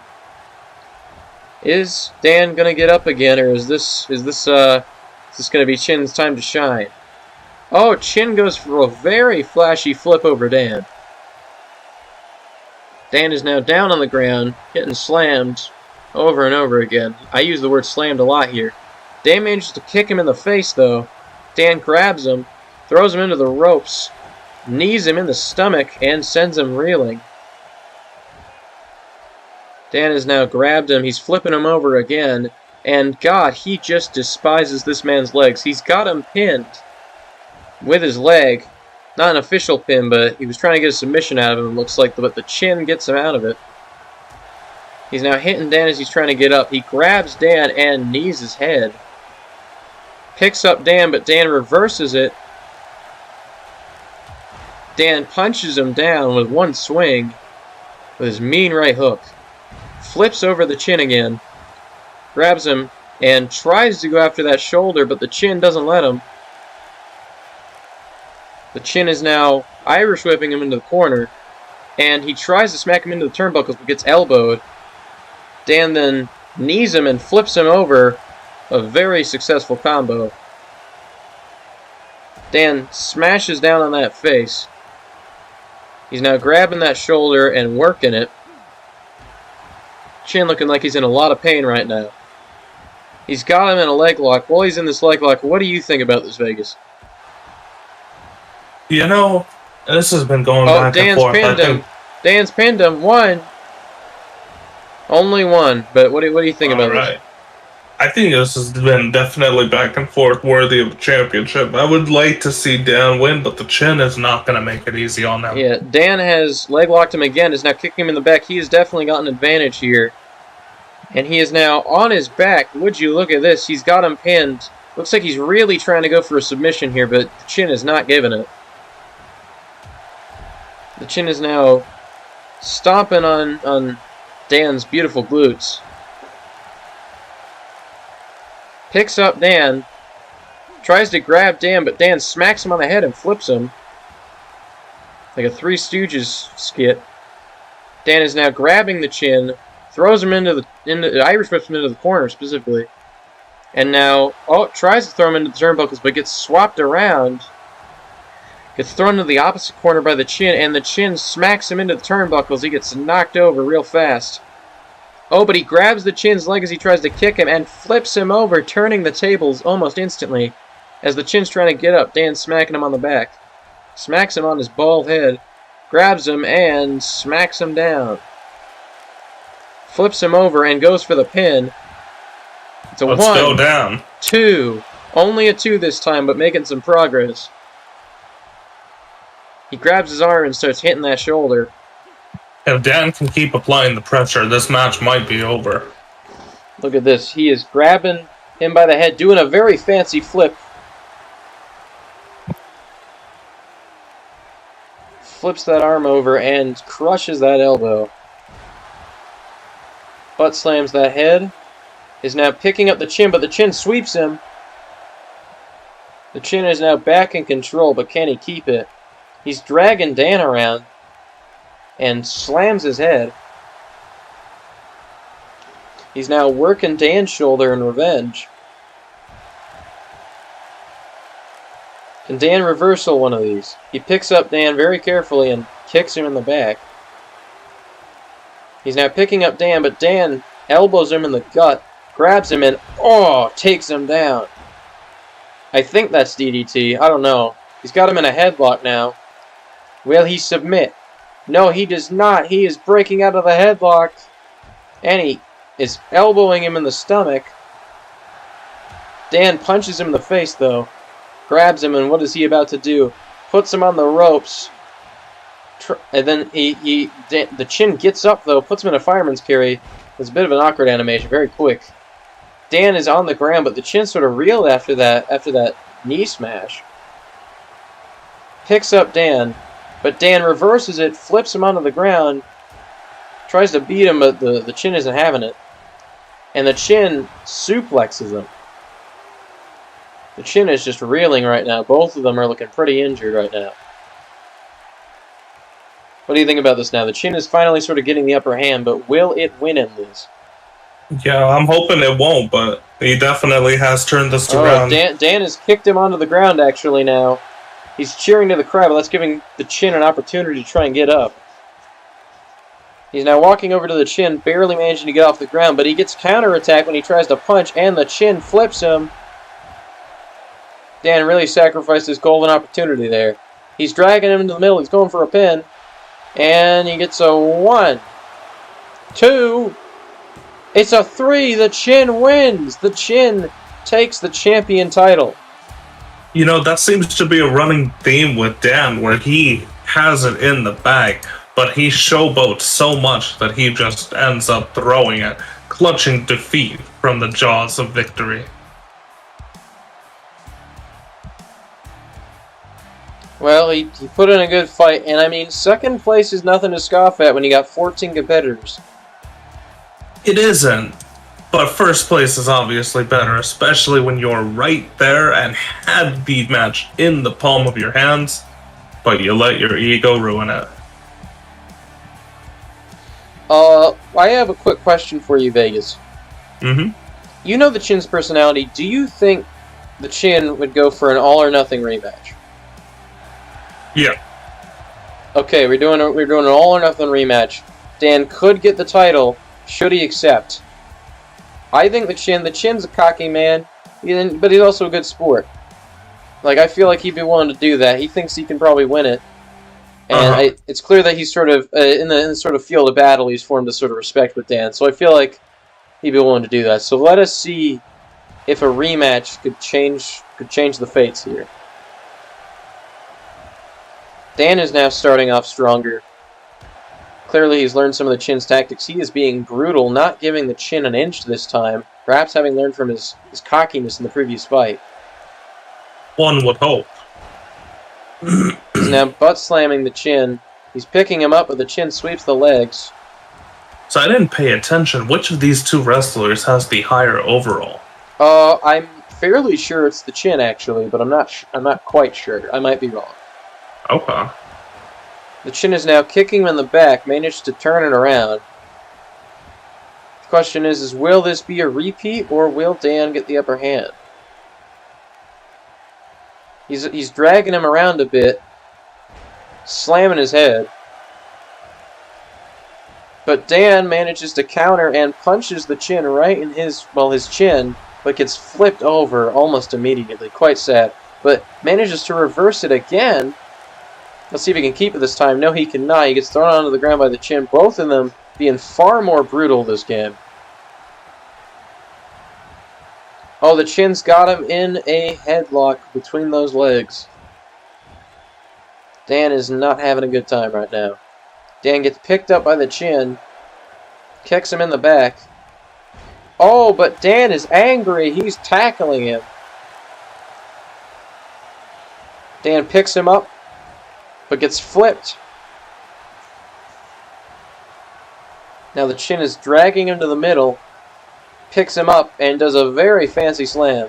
Is Dan gonna get up again, or is this gonna be Chin's time to shine? Chin goes for a very flashy flip over Dan. Dan is now down on the ground, getting slammed. over and over again. I use the word slammed a lot here. Dan manages to kick him in the face, though. Dan grabs him, throws him into the ropes, knees him in the stomach, and sends him reeling. Dan has now grabbed him. He's flipping him over again. And God, he just despises this man's legs. He's got him pinned with his leg. Not an official pin, but he was trying to get a submission out of him, looks like, but the chin gets him out of it. He's now hitting Dan as he's trying to get up. He grabs Dan and knees his head. Picks up Dan, but Dan reverses it. Dan punches him down with one swing with his mean right hook. Flips over the chin again. Grabs him and tries to go after that shoulder, but the chin doesn't let him. The chin is now Irish whipping him into the corner, and he tries to smack him into the turnbuckles but gets elbowed. Dan then knees him and flips him over. A very successful combo. Dan smashes down on that face. He's now grabbing that shoulder and working it. Chin looking like he's in a lot of pain right now. He's got him in a leg lock. While he's in this leg lock, what do you think about this, Vegas?
You know, this has been going back and forth.
Dan's pinned him. One. Only one. But what do you think about this?
I think this has been definitely back and forth worthy of a championship. I would like to see Dan win, but the chin is not going to make it easy on them.
Yeah, Dan has leg locked him again, is now kicking him in the back. He has definitely got an advantage here. And he is now on his back. Would you look at this? He's got him pinned. Looks like he's really trying to go for a submission here, but the chin is not giving it. The chin is now stomping on Dan's beautiful glutes. Picks up Dan, tries to grab Dan, but Dan smacks him on the head and flips him. Like a Three Stooges skit. Dan is now grabbing the chin, throws him into the Irish whips him into the corner specifically. And now, tries to throw him into the turnbuckles, but gets swapped around. Gets thrown into the opposite corner by the chin, and the chin smacks him into the turnbuckles. He gets knocked over real fast. Oh, but he grabs the chin's leg as he tries to kick him and flips him over, turning the tables almost instantly. As the chin's trying to get up, Dan's smacking him on the back. Smacks him on his bald head, grabs him, and smacks him down. Flips him over and goes for the pin. It's a
Let's go down.
2. Only a 2 this time, but making some progress. He grabs his arm and starts hitting that shoulder.
If Dan can keep applying the pressure, this match might be over.
Look at this. He is grabbing him by the head, doing a very fancy flip. Flips that arm over and crushes that elbow. Butt slams that head. Is now picking up the chin, but the chin sweeps him. The chin is now back in control, but can he keep it? He's dragging Dan around and slams his head. He's now working Dan's shoulder in revenge. Can Dan reversal one of these? He picks up Dan very carefully and kicks him in the back. He's now picking up Dan, but Dan elbows him in the gut, grabs him, and takes him down. I think that's DDT. I don't know. He's got him in a headlock now. Will he submit? No, he does not. He is breaking out of the headlock. And he is elbowing him in the stomach. Dan punches him in the face, though. Grabs him, and what is he about to do? Puts him on the ropes. And then the chin gets up, though. Puts him in a fireman's carry. It's a bit of an awkward animation. Very quick. Dan is on the ground, but the chin sort of reeled after that knee smash. Picks up Dan. But Dan reverses it, flips him onto the ground, tries to beat him, but the chin isn't having it. And the chin suplexes him. The chin is just reeling right now. Both of them are looking pretty injured right now. What do you think about this now? The chin is finally sort of getting the upper hand, but will it win in this?
Yeah, I'm hoping it won't, but he definitely has turned this around.
Dan has kicked him onto the ground actually now. He's cheering to the crowd, but that's giving the chin an opportunity to try and get up. He's now walking over to the Chin, barely managing to get off the ground, but he gets counterattacked when he tries to punch, and the Chin flips him. Dan really sacrificed his golden opportunity there. He's dragging him into the middle. He's going for a pin. And he gets a 1, 2. It's a 3. The Chin wins. The Chin takes the champion title.
You know, that seems to be a running theme with Dan, where he has it in the bag, but he showboats so much that he just ends up throwing it, clutching defeat from the jaws of victory.
Well, he put in a good fight, and I mean, second place is nothing to scoff at when you got 14 competitors.
It isn't, but first place is obviously better, especially when you're right there and had the match in the palm of your hands, but you let your ego ruin it.
I have a quick question for you, Vegas. You know the Chin's personality. Do you think the Chin would go for an all-or-nothing rematch?
Yeah.
Okay, we're doing an all-or-nothing rematch. Dan could get the title, should he accept. I think the Chin's a cocky man, but he's also a good sport. Like, I feel like he'd be willing to do that. He thinks he can probably win it. And it's clear that he's sort of, in the sort of field of battle, he's formed a sort of respect with Dan. So I feel like he'd be willing to do that. So let us see if a rematch could change the fates here. Dan is now starting off stronger. Clearly he's learned some of the Chin's tactics. He is being brutal, not giving the Chin an inch this time, perhaps having learned from his cockiness in the previous fight.
One would hope.
He's now butt slamming the Chin. He's picking him up, but the Chin sweeps the legs.
So I didn't pay attention. Which of these two wrestlers has the higher overall?
I'm fairly sure it's the Chin, actually, but I'm not quite sure. I might be wrong.
Okay.
The Chin is now kicking him in the back, managed to turn it around. The question is will this be a repeat, or will Dan get the upper hand? He's dragging him around a bit, slamming his head. But Dan manages to counter and punches the Chin right in his chin, but gets flipped over almost immediately. Quite sad. But manages to reverse it again. Let's see if he can keep it this time. No, he cannot. He gets thrown onto the ground by the Chin. Both of them being far more brutal this game. Oh, the Chin's got him in a headlock between those legs. Dan is not having a good time right now. Dan gets picked up by the Chin. Kicks him in the back. Oh, but Dan is angry. He's tackling him. Dan picks him up, but gets flipped. Now the Chin is dragging him to the middle, picks him up, and does a very fancy slam.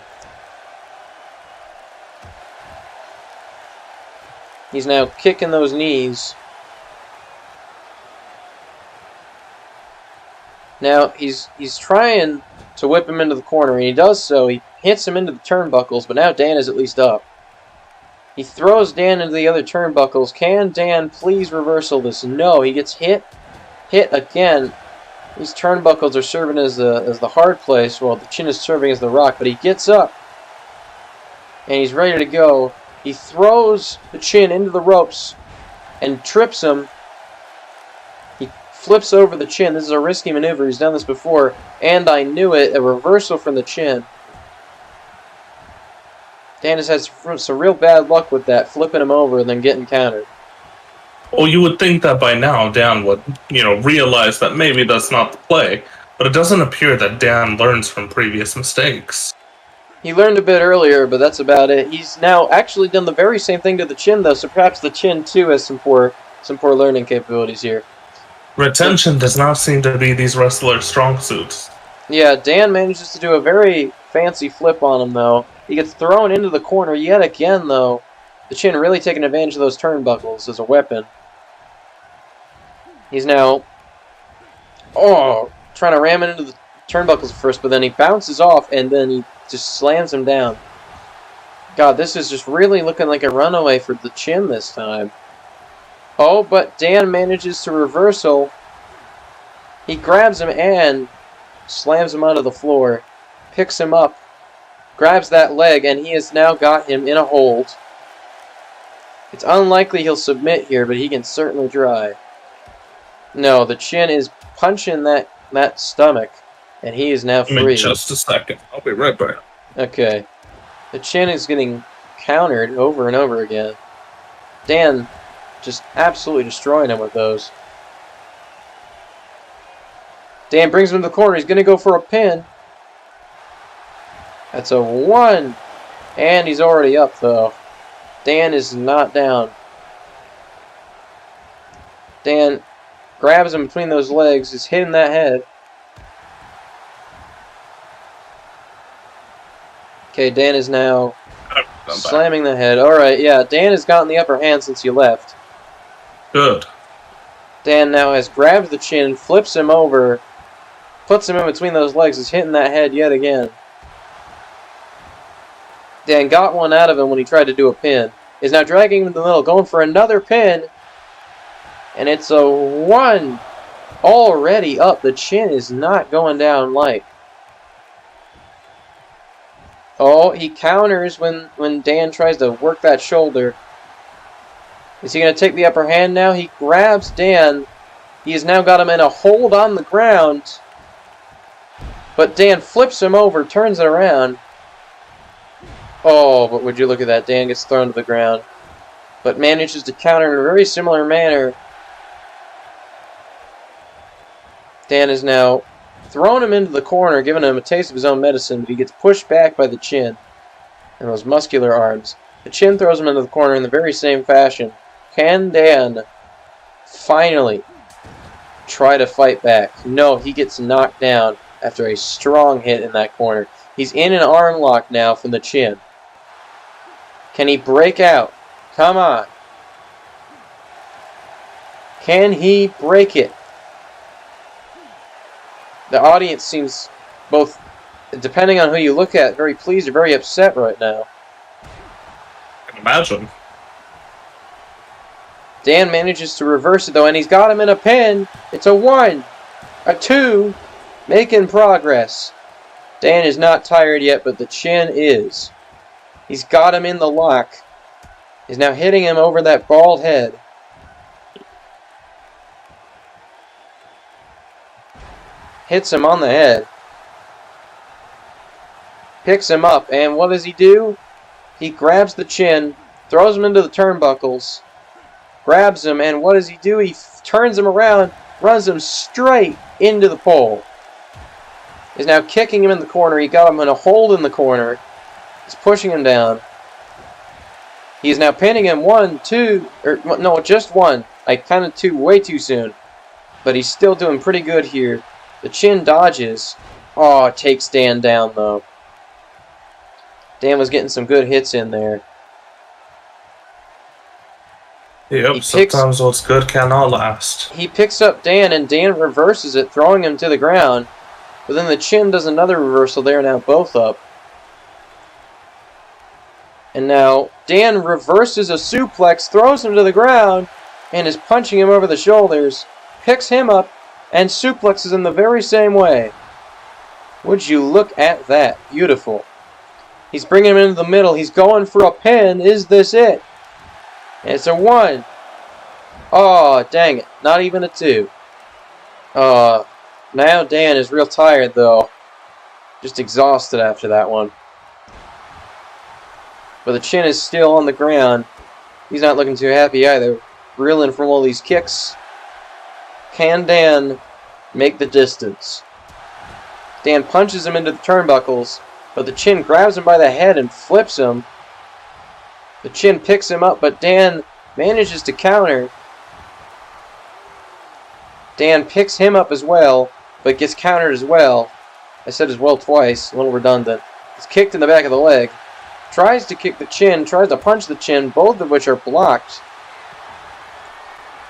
He's now kicking those knees. Now he's trying to whip him into the corner, and he does so. He hits him into the turnbuckles, but now Dan is at least up. He throws Dan into the other turnbuckles. Can Dan please reversal this? No, he gets hit again. These turnbuckles are serving as the hard place, while the Chin is serving as the rock. But he gets up, and he's ready to go. He throws the Chin into the ropes and trips him. He flips over the Chin. This is a risky maneuver. He's done this before, and I knew it. A reversal from the Chin. Dan has had some real bad luck with that, flipping him over and then getting countered.
Well, you would think that by now Dan would, realize that maybe that's not the play, but it doesn't appear that Dan learns from previous mistakes.
He learned a bit earlier, but that's about it. He's now actually done the very same thing to the Chin, though, so perhaps the Chin, too, has some poor learning capabilities here.
Retention does not seem to be these wrestlers' strong suits.
Yeah, Dan manages to do a very fancy flip on him, though. He gets thrown into the corner yet again, though. The Chin really taking advantage of those turnbuckles as a weapon. He's now, trying to ram it into the turnbuckles first, but then he bounces off, and then he just slams him down. God, this is just really looking like a runaway for the Chin this time. Oh, but Dan manages to reversal. He grabs him and slams him onto the floor, picks him up, grabs that leg, and he has now got him in a hold. It's unlikely he'll submit here, but he can certainly try. No, the chin is punching that stomach, and he is now free.
Give me just a second. I'll be right back.
Okay. The chin is getting countered over and over again. Dan just absolutely destroying him with those. Dan brings him to the corner. He's going to go for a pin. That's a 1. And he's already up, though. Dan is not down. Dan grabs him between those legs. Is hitting that head. Okay, Dan is now slamming the head. Alright, yeah. Dan has gotten the upper hand since you left.
Good.
Dan now has grabbed the chin, flips him over, puts him in between those legs, is hitting that head yet again. Dan got one out of him when he tried to do a pin. Is now dragging him to the middle, going for another pin. And it's a 1. Already up. The chin is not going down light. Oh, he counters when Dan tries to work that shoulder. Is he going to take the upper hand now? He grabs Dan. He has now got him in a hold on the ground. But Dan flips him over, turns it around. Oh, but would you look at that. Dan gets thrown to the ground. But manages to counter in a very similar manner. Dan is now thrown him into the corner, giving him a taste of his own medicine, but he gets pushed back by the chin and those muscular arms. The chin throws him into the corner in the very same fashion. Can Dan finally try to fight back? No, he gets knocked down after a strong hit in that corner. He's in an arm lock now from the chin. Can he break out? Come on. Can he break it? The audience seems both, depending on who you look at, very pleased or very upset right now.
I can imagine.
Dan manages to reverse it though, and he's got him in a pin. It's a 1, a 2, making progress. Dan is not tired yet, but the chin is. He's got him in the lock. He's now hitting him over that bald head. Hits him on the head. Picks him up, and what does he do? He grabs the chin, throws him into the turnbuckles, grabs him, and what does he do? He turns him around, runs him straight into the pole. He's now kicking him in the corner. He got him in a hold in the corner. He's pushing him down. He is now pinning him 1, 2, or no, just 1. I counted 2 way too soon. But he's still doing pretty good here. The chin dodges. Oh, it takes Dan down, though. Dan was getting some good hits in there.
Yep, sometimes what's good cannot last.
He picks up Dan, and Dan reverses it, throwing him to the ground. But then the chin does another reversal. They are now both up. And now Dan reverses a suplex, throws him to the ground, and is punching him over the shoulders. Picks him up, and suplexes him the very same way. Would you look at that? Beautiful. He's bringing him into the middle. He's going for a pin. Is this it? And it's a 1. Oh, dang it. Not even a 2. Now Dan is real tired, though. Just exhausted after that one. But the chin is still on the ground. He's not looking too happy either. Reeling from all these kicks. Can Dan make the distance? Dan punches him into the turnbuckles, but the chin grabs him by the head and flips him. The chin picks him up, but Dan manages to counter. Dan picks him up as well, but gets countered as well. I said as well twice, a little redundant. He's kicked in the back of the leg. Tries to kick the chin, tries to punch the chin, both of which are blocked.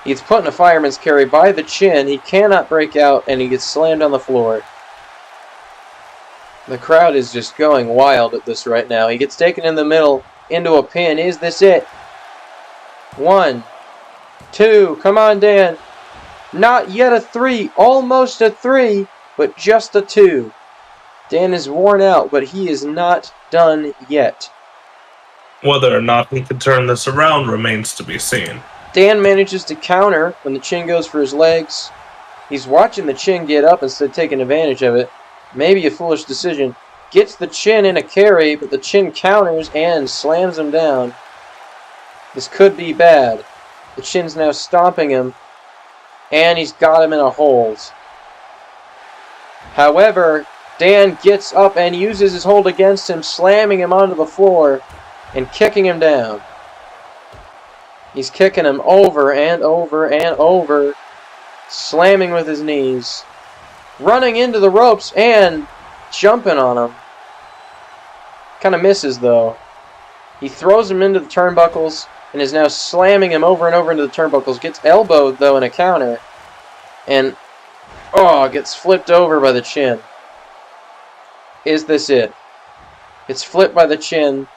He's put in a fireman's carry by the chin. He cannot break out, and he gets slammed on the floor. The crowd is just going wild at this right now. He gets taken in the middle into a pin. Is this it? 1, 2, come on, Dan. Not yet a 3. Almost a 3, but just a 2. Dan is worn out, but he is not done yet.
Whether or not he can turn this around remains to be seen.
Dan manages to counter when the Chin goes for his legs. He's watching the Chin get up instead of taking advantage of it. Maybe a foolish decision. Gets the Chin in a carry, but the Chin counters and slams him down. This could be bad. The Chin's now stomping him, and he's got him in a hold. However, Dan gets up and uses his hold against him, slamming him onto the floor and kicking him down. He's kicking him over and over and over, slamming with his knees, running into the ropes and jumping on him. Kind of misses, though. He throws him into the turnbuckles and is now slamming him over and over into the turnbuckles. Gets elbowed, though, in a counter. And, gets flipped over by the Chin. Is this it? It's flipped by the Chin.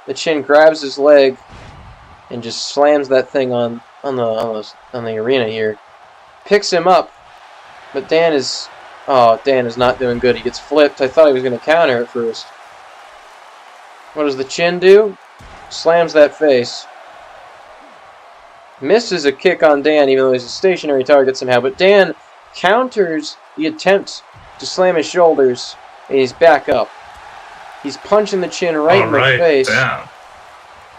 The Chin grabs his leg and just slams that thing on the arena here. Picks him up, but Dan is not doing good. He gets flipped. I thought he was going to counter at first. What does the Chin do? Slams that face. Misses a kick on Dan, even though he's a stationary target somehow. But Dan counters the attempt to slam his shoulders, and he's back up. He's punching the Chin right in the face. Damn.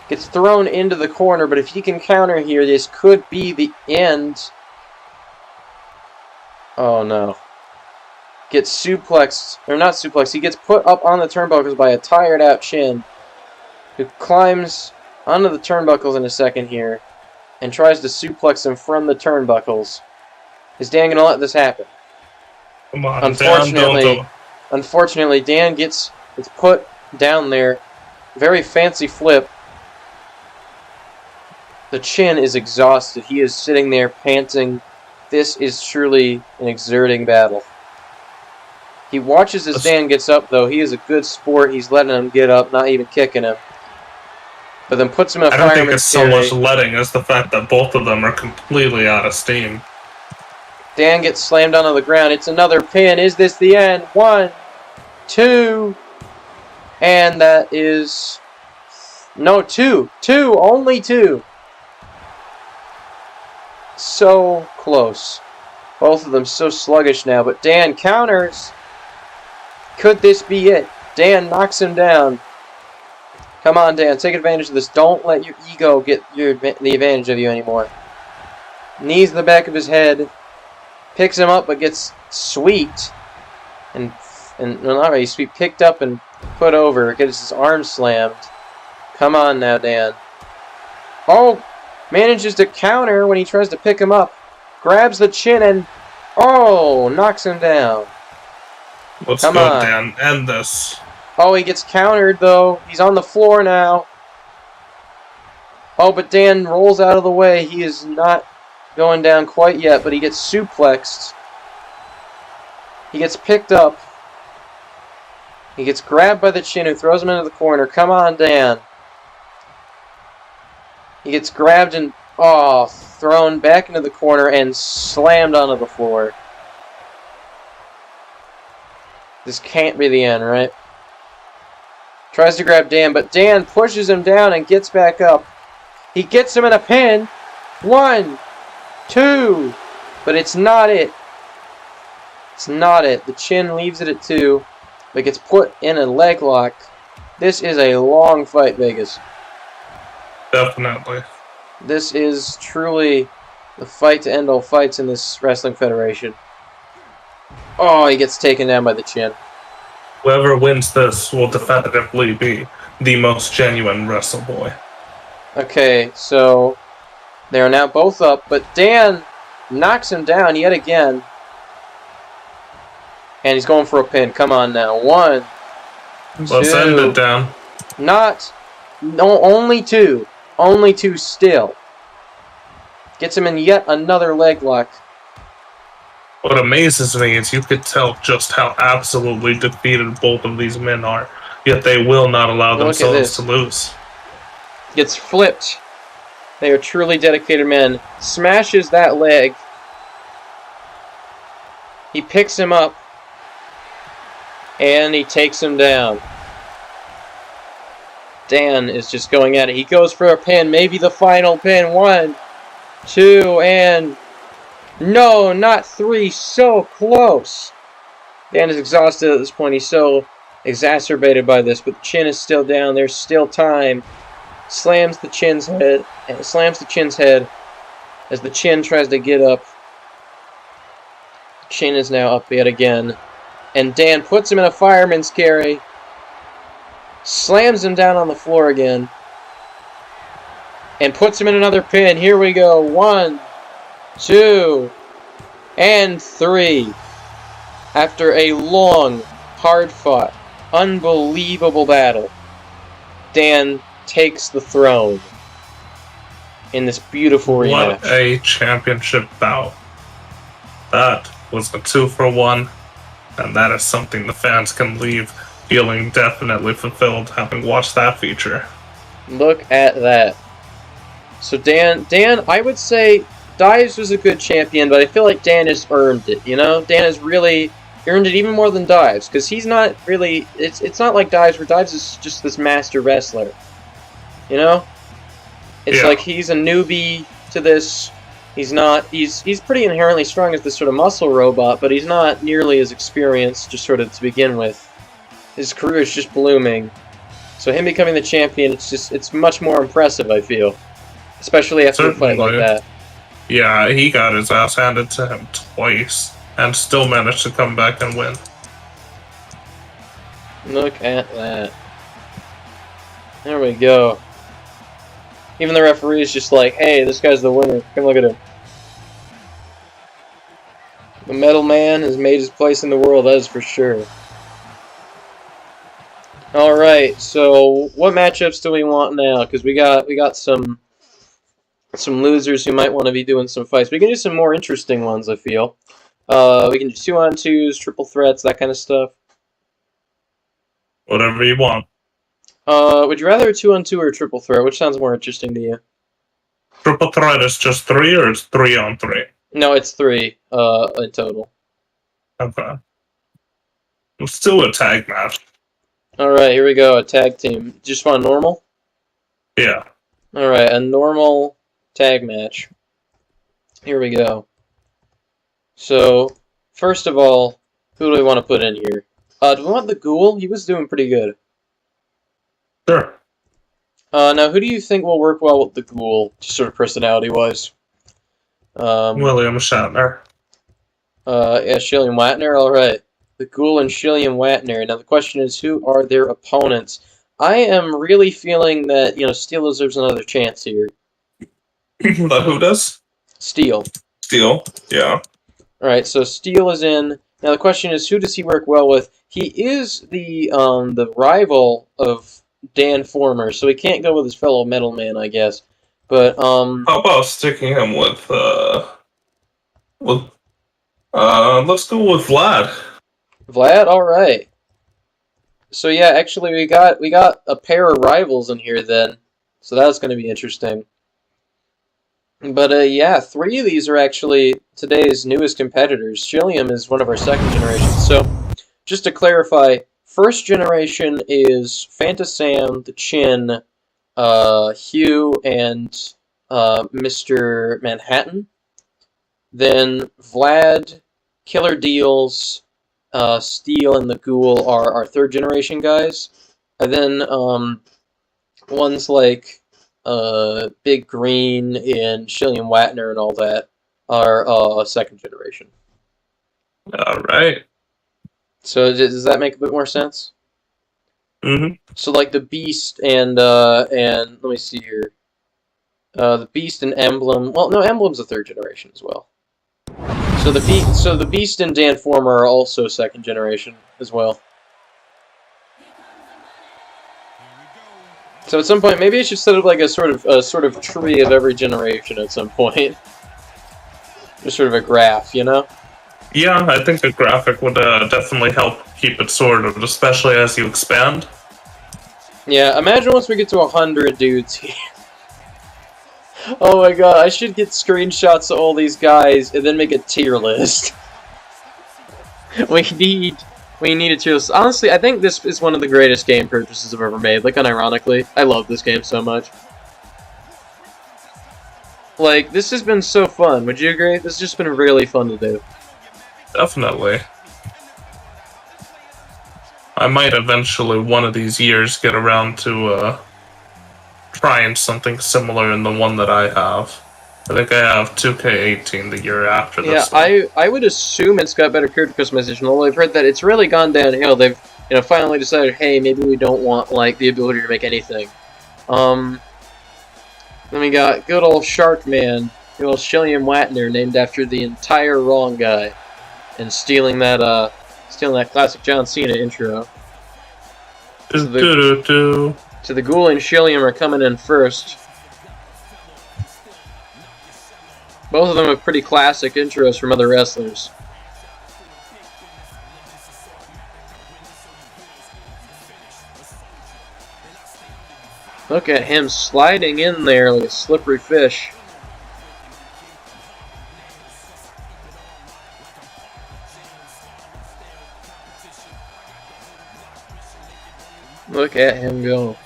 Gets thrown into the corner, but if he can counter here, this could be the end. Oh no. Gets suplexed, or not suplexed, he gets put up on the turnbuckles by a tired out Chin, who climbs onto the turnbuckles in a second here, and tries to suplex him from the turnbuckles. Is Dan going to let this happen?
Come on,
Unfortunately, Dan gets put down there. Very fancy flip. The Chin is exhausted. He is sitting there panting. This is truly an exerting battle. He watches as Dan gets up, though. He is a good sport. He's letting him get up, not even kicking him. But then puts him in a fireman's carry.
I don't think it's so much letting as the fact that both of them are completely out of steam.
Dan gets slammed onto the ground. It's another pin. Is this the end? 1, 2, and that is... No, 2. 2. Only 2. So close. Both of them so sluggish now, but Dan counters. Could this be it? Dan knocks him down. Come on, Dan, take advantage of this. Don't let your ego get the advantage of you anymore. Knees in the back of his head. Picks him up, but gets sweeped. And not really sweeped. Picked up and put over. Gets his arm slammed. Come on now, Dan. Oh! Manages to counter when he tries to pick him up. Grabs the Chin and... knocks him down.
Let's go, Dan. End this.
Oh, he gets countered, though. He's on the floor now. Oh, but Dan rolls out of the way. He is not going down quite yet, but he gets suplexed. He gets picked up. He gets grabbed by the Chin, who throws him into the corner. Come on, Dan. He gets grabbed and, thrown back into the corner and slammed onto the floor. This can't be the end, right? Tries to grab Dan, but Dan pushes him down and gets back up. He gets him in a pin. 1, 2, but it's not it. It's not it. The Chin leaves it at 2, but gets put in a leg lock. This is a long fight, Vegas.
Definitely.
This is truly the fight to end all fights in this wrestling federation. Oh, he gets taken down by the Chin.
Whoever wins this will definitively be the most genuine Wrestle Boy.
Okay, so they are now both up, but Dan knocks him down yet again. And he's going for a pin. Come on now. 1, 2.
Let's end it, Dan.
Only 2. Only 2 still. Gets him in yet another leg lock.
What amazes me is you could tell just how absolutely defeated both of these men are, yet they will not allow themselves to lose.
Gets flipped. They are truly dedicated men. Smashes that leg. He picks him up, and he takes him down. Dan is just going at it. He goes for a pin, maybe the final pin. 1, 2, and... No, not 3. So close. Dan is exhausted at this point. He's so exacerbated by this, but the chin is still down. There's still time. Slams the chin's head, and slams the chin's head as the chin tries to get up. Chin is now up yet again, and Dan puts him in a fireman's carry, slams him down on the floor again, and puts him in another pin. Here we go. 1, 2, and 3. After a long, hard-fought, unbelievable battle, Dan takes the throne in this beautiful rematch.
What a championship bout. That was a 2-for-1, and that is something the fans can leave feeling definitely fulfilled having watched that feature.
Look at that. So Dan, I would say Dives was a good champion, but I feel like Dan has earned it, you know? Dan has really earned it even more than Dives, because he's not really... It's not like Dives, where Dives is just this master wrestler. You know? It's like he's a newbie to this. He's not... He's pretty inherently strong as this sort of muscle robot, but he's not nearly as experienced, just sort of to begin with. His career is just blooming. So him becoming the champion, it's much more impressive, I feel. Especially after a fight like that.
Yeah, he got his ass handed to him twice, and still managed to come back and win.
Look at that. There we go. Even the referee's just like, hey, this guy's the winner. Come look at him. The Metal Man has made his place in the world, that is for sure. Alright, so what matchups do we want now? Because we got some losers who might want to be doing some fights. We can do some more interesting ones, I feel. We can do 2-on-2s, triple threats, that kind of stuff.
Whatever you want.
Would you rather a 2-on-2 or a triple threat? Which sounds more interesting to you?
Triple threat is just 3 or it's 3-on-3?
No, it's 3 in total.
Okay. Let's do a tag match.
Alright, here we go. A tag team. Just want normal?
Yeah.
Alright, a normal tag match. Here we go. So, first of all, who do we want to put in here? Do we want the Ghoul? He was doing pretty good.
Sure.
Now, who do you think will work well with the Ghoul, just sort of personality-wise?
William Shatner.
Yeah, Shillian Watner, alright. The Ghoul and Shillian Watner. Now, the question is, who are their opponents? I am really feeling that, Steel deserves another chance here.
But who does?
Steel.
Steel, yeah.
Alright, so Steel is in. Now, the question is, who does he work well with? He is the rival of Dan Former, so he can't go with his fellow Metal Man, I guess. But,
How about sticking him with, let's go with Vlad.
Vlad? Alright. So yeah, actually we got a pair of rivals in here then. So that's gonna be interesting. But yeah, 3 of these are actually today's newest competitors. Shilliam is one of our second generations. So just to clarify, first generation is Fanta Sam, the Chin, Hugh, and Mr. Manhattan. Then Vlad, Killer Deals, Steel, and the Ghoul are our third generation guys. And then ones like Big Green and Shillian Watner and all that are second generation.
Alright.
So does that make a bit more sense?
Mm-hmm.
So like the Beast and let me see here. The Beast and Emblem. Well, no, Emblem's a third generation as well. So the Beast and Dan Former are also second generation as well. So at some point, maybe I should set up like a sort of tree of every generation at some point. Just sort of a graph, you know?
Yeah, I think a graphic would definitely help keep it sorted, especially as you expand.
Yeah, imagine once we get to 100 dudes here. Oh my god, I should get screenshots of all these guys and then make a tier list. we needed to. Honestly, I think this is one of the greatest game purchases I've ever made. Like, unironically, I love this game so much. Like, this has been so fun. Would you agree? This has just been really fun to do.
Definitely. I might eventually, one of these years, get around to trying something similar in the one that I have. I think I have 2K18 the year after this
one. I would assume it's got better character customization, although I've heard that it's really gone downhill. They've finally decided, hey, maybe we don't want like the ability to make anything. Then we got good old Shark Man, good old Shilliam Watner, named after the entire wrong guy, and stealing that classic John Cena intro. So the Ghoul and Shilliam are coming in first. Both of them have pretty classic intros from other wrestlers. Look at him sliding in there like a slippery fish. Look at him go.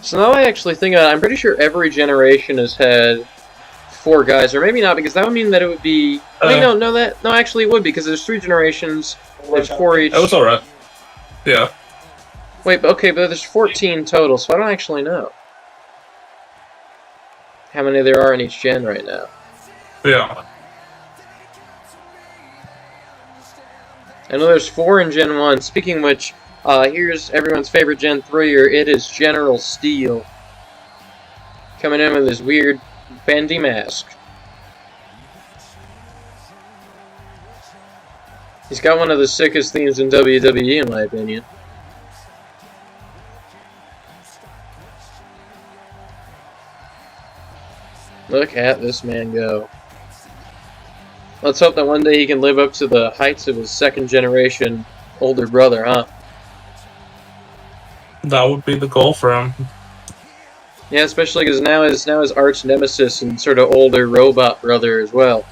So now I actually think I'm pretty sure every generation has had 4 guys, or maybe not, because that would mean that it would be. Actually it would, because there's 3 generations. There's 4 each.
That was alright. Yeah.
Wait, but there's 14 total, so I don't actually know how many there are in each gen right now.
Yeah.
I know there's 4 in Gen 1. Speaking of which, here's everyone's favorite Gen 3er. It is General Steel. Coming in with his weird bendy mask. He's got one of the sickest themes in WWE, in my opinion. Look at this man go. Let's hope that one day he can live up to the heights of his 2nd generation older brother, huh?
That would be the goal for him.
Yeah, especially because now his arch nemesis and sort of older robot brother as well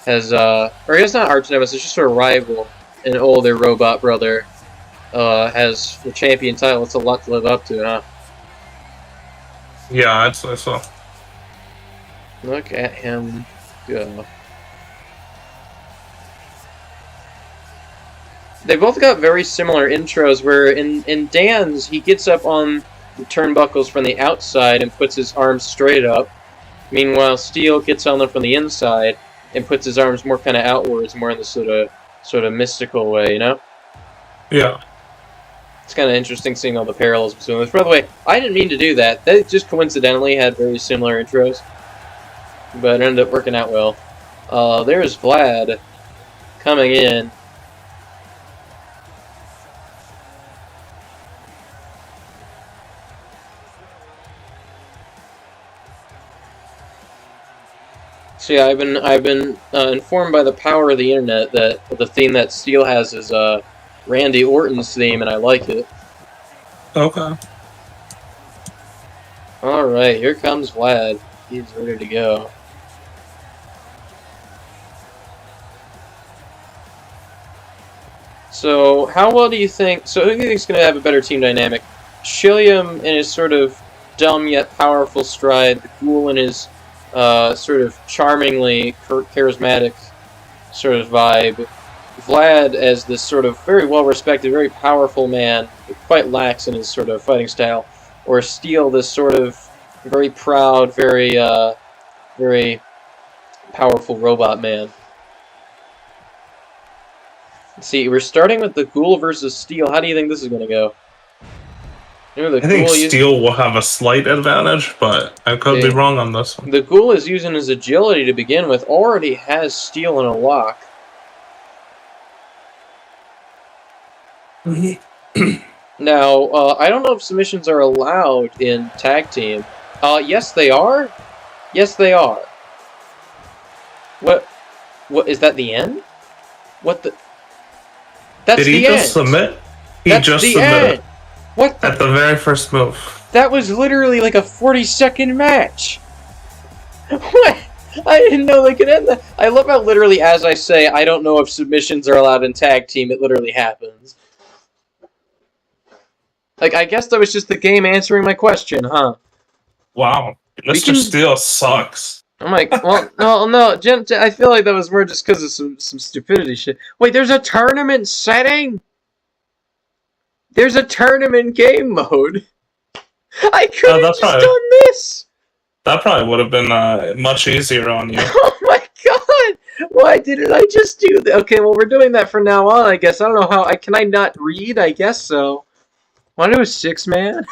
has, or he's not arch nemesis, just sort of rival, an older robot brother has the champion title. It's a lot to live up to, huh?
Yeah, I'd say so.
Look at him go. They both got very similar intros, where in Dan's, he gets up on the turnbuckles from the outside and puts his arms straight up. Meanwhile, Steel gets on them from the inside and puts his arms more kind of outwards, more in the sort of mystical way, you know?
Yeah.
It's kind of interesting seeing all the parallels between them. By the way, I didn't mean to do that. They just coincidentally had very similar intros. But it ended up working out well. There's Vlad coming in. So yeah, I've been informed by the power of the internet that the theme that Steel has is Randy Orton's theme, and I like it.
Okay.
All right, here comes Vlad. He's ready to go. So, how well do you think... So, who do you think is going to have a better team dynamic? Shilliam in his sort of dumb yet powerful stride, the Ghoul in his sort of charmingly charismatic sort of vibe, Vlad as this sort of very well-respected, very powerful man, quite lax in his sort of fighting style, or Steel, this sort of very proud, very powerful robot man. Let's see, we're starting with the Ghoul versus Steel. How do you think this is going to go?
I think Steel will have a slight advantage, but I could be wrong on this one.
The Ghoul is using his agility to begin with, already has Steel in a lock. Now, I don't know if submissions are allowed in tag team. Yes, they are. Yes, they are. What is that the end? What the... That's
Did he
the
just
end.
submit? He
That's
just
the
submitted.
end. What the?
At the very first move.
That was literally like a 40-second match. What? I didn't know they could end that. I love how literally, as I say, I don't know if submissions are allowed in tag team. It literally happens. Like, I guess that was just the game answering my question, huh?
Wow. Mr. Steele sucks.
I'm like, well, no, I feel like that was more just because of some stupidity shit. Wait, there's a tournament setting? There's a tournament game mode? I could have just done this!
That probably would have been much easier on you.
Oh my god! Why didn't I just do that? Okay, well, we're doing that from now on, I guess. I don't know how. Can I not read? I guess so. Want to do a 6-man?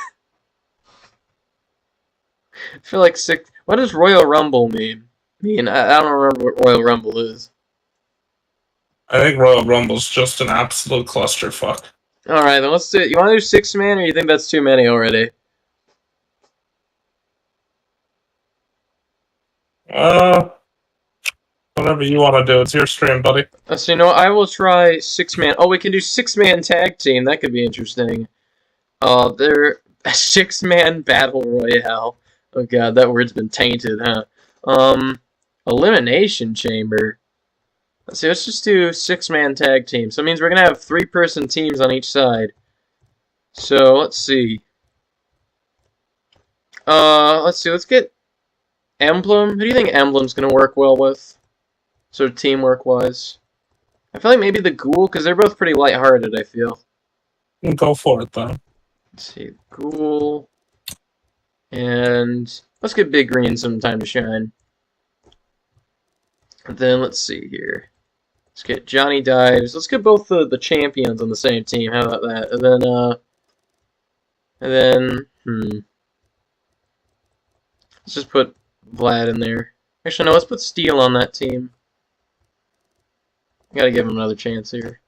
I feel like 6... What does Royal Rumble mean? I don't remember what Royal Rumble is.
I think Royal Rumble's just an absolute clusterfuck.
Alright, then let's do it. You want to do 6-man, or you think that's too many already?
Whatever you want to do. It's your stream, buddy.
So, you know what? I will try 6-man. Oh, we can do 6-man tag team. That could be interesting. They're a 6-man battle royale. Oh god, that word's been tainted, huh? Elimination chamber. Let's see, let's just do 6-man tag team. So it means we're gonna have 3-person teams on each side. So, let's see. Let's get Emblem. Who do you think Emblem's gonna work well with? Sort of teamwork-wise. I feel like maybe the Ghoul, because they're both pretty lighthearted, I feel.
Go for it, then.
Let's see, Ghoul. And let's get Big Green some time to shine. And then let's see here. Let's get Johnny Dives. Let's get both the champions on the same team. How about that? And then, let's just put Vlad in there. Actually, no, let's put Steel on that team. Gotta give him another chance here.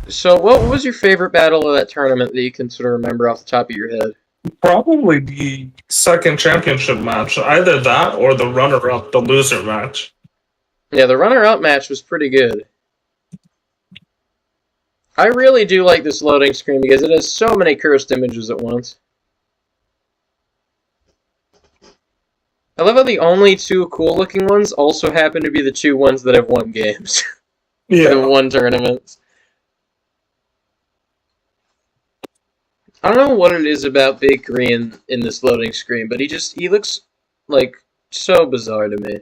So, what was your favorite battle of that tournament that you can sort of remember off the top of your head?
Probably the second championship match. Either that or the runner-up, the loser match.
Yeah, the runner-up match was pretty good. I really do like this loading screen because it has so many cursed images at once. I love how the only 2 cool-looking ones also happen to be the 2 ones that have won games.
Yeah.
And won tournaments. I don't know what it is about Big Green in this loading screen, but he looks, like, so bizarre to me.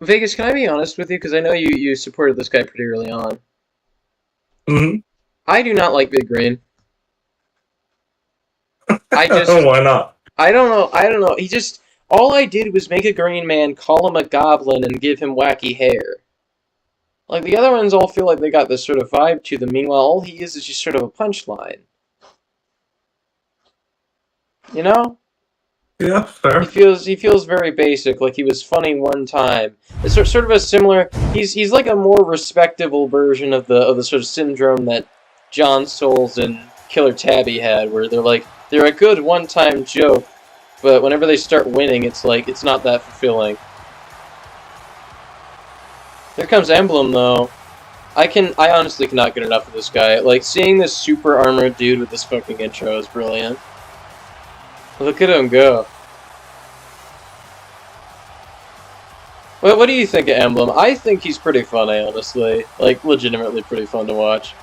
Vegas, can I be honest with you? Because I know you supported this guy pretty early on.
Mm-hmm.
I do not like Big Green. Why
not?
I don't know. He just... All I did was make a green man, call him a goblin, and give him wacky hair. Like, the other ones all feel like they got this sort of vibe to them. Meanwhile, all he is just sort of a punchline. You know?
Yeah, fair.
He feels very basic, like he was funny one time. It's sort of a similar... He's like a more respectable version of the sort of syndrome that John Souls and Killer Tabby had, where they're a good one-time joke, but whenever they start winning, it's like, it's not that fulfilling. Here comes Emblem, though. I honestly cannot get enough of this guy. Like, seeing this super armored dude with this fucking intro is brilliant. Look at him go. Well, what do you think of Emblem? I think he's pretty funny, honestly. Like, legitimately pretty fun to watch.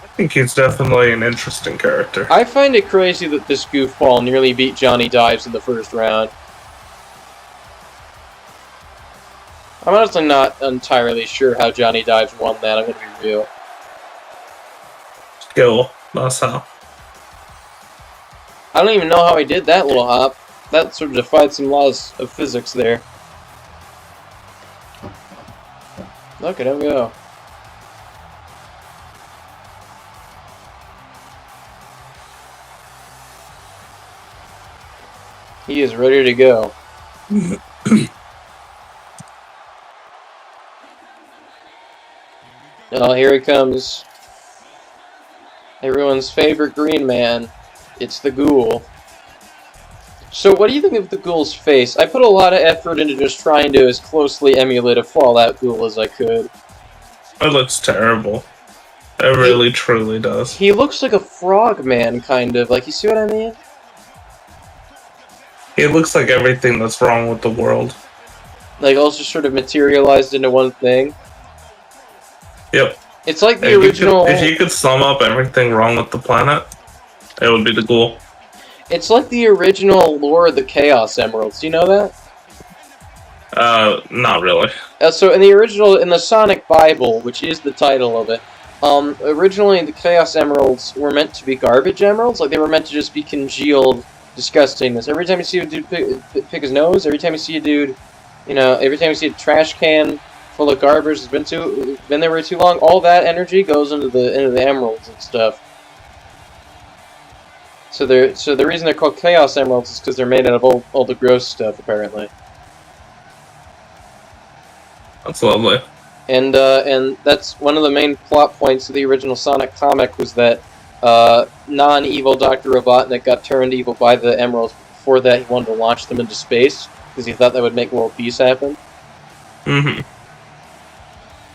I think he's definitely an interesting character.
I find it crazy that this goofball nearly beat Johnny Dives in the first round. I'm honestly not entirely sure how Johnny Dives won that, I'm gonna be real.
Skill, that's how.
I don't even know how he did that little hop. That sort of defied some laws of physics there. Look at him go. He is ready to go. Oh, here he comes. Everyone's favorite green man. It's the Ghoul. So what do you think of the ghoul's face? I put a lot of effort into just trying to as closely emulate a Fallout ghoul as I could.
It looks terrible. It really, truly does.
He looks like a frogman, kind of. Like, you see what I mean?
He looks like everything that's wrong with the world.
Like, all just sort of materialized into one thing.
Yep.
It's like the original...
If you could sum up everything wrong with the planet, it would be the ghoul.
It's like the original Lore of the Chaos Emeralds. Do you know that?
Not really.
So in the original, in the Sonic Bible, which is the title of it, originally the Chaos Emeralds were meant to be garbage emeralds. Like, they were meant to just be congealed disgustingness. Every time you see a dude pick his nose, every time you see a dude, you know, every time you see a trash can full of garbage that's been there way too long, all that energy goes into the emeralds and stuff. So the reason they're called Chaos Emeralds is because they're made out of all the gross stuff, apparently.
That's lovely.
And that's one of the main plot points of the original Sonic comic, was that non-evil Dr. Robotnik got turned evil by the emeralds. Before that, he wanted to launch them into space because he thought that would make world peace happen.
Mm-hmm.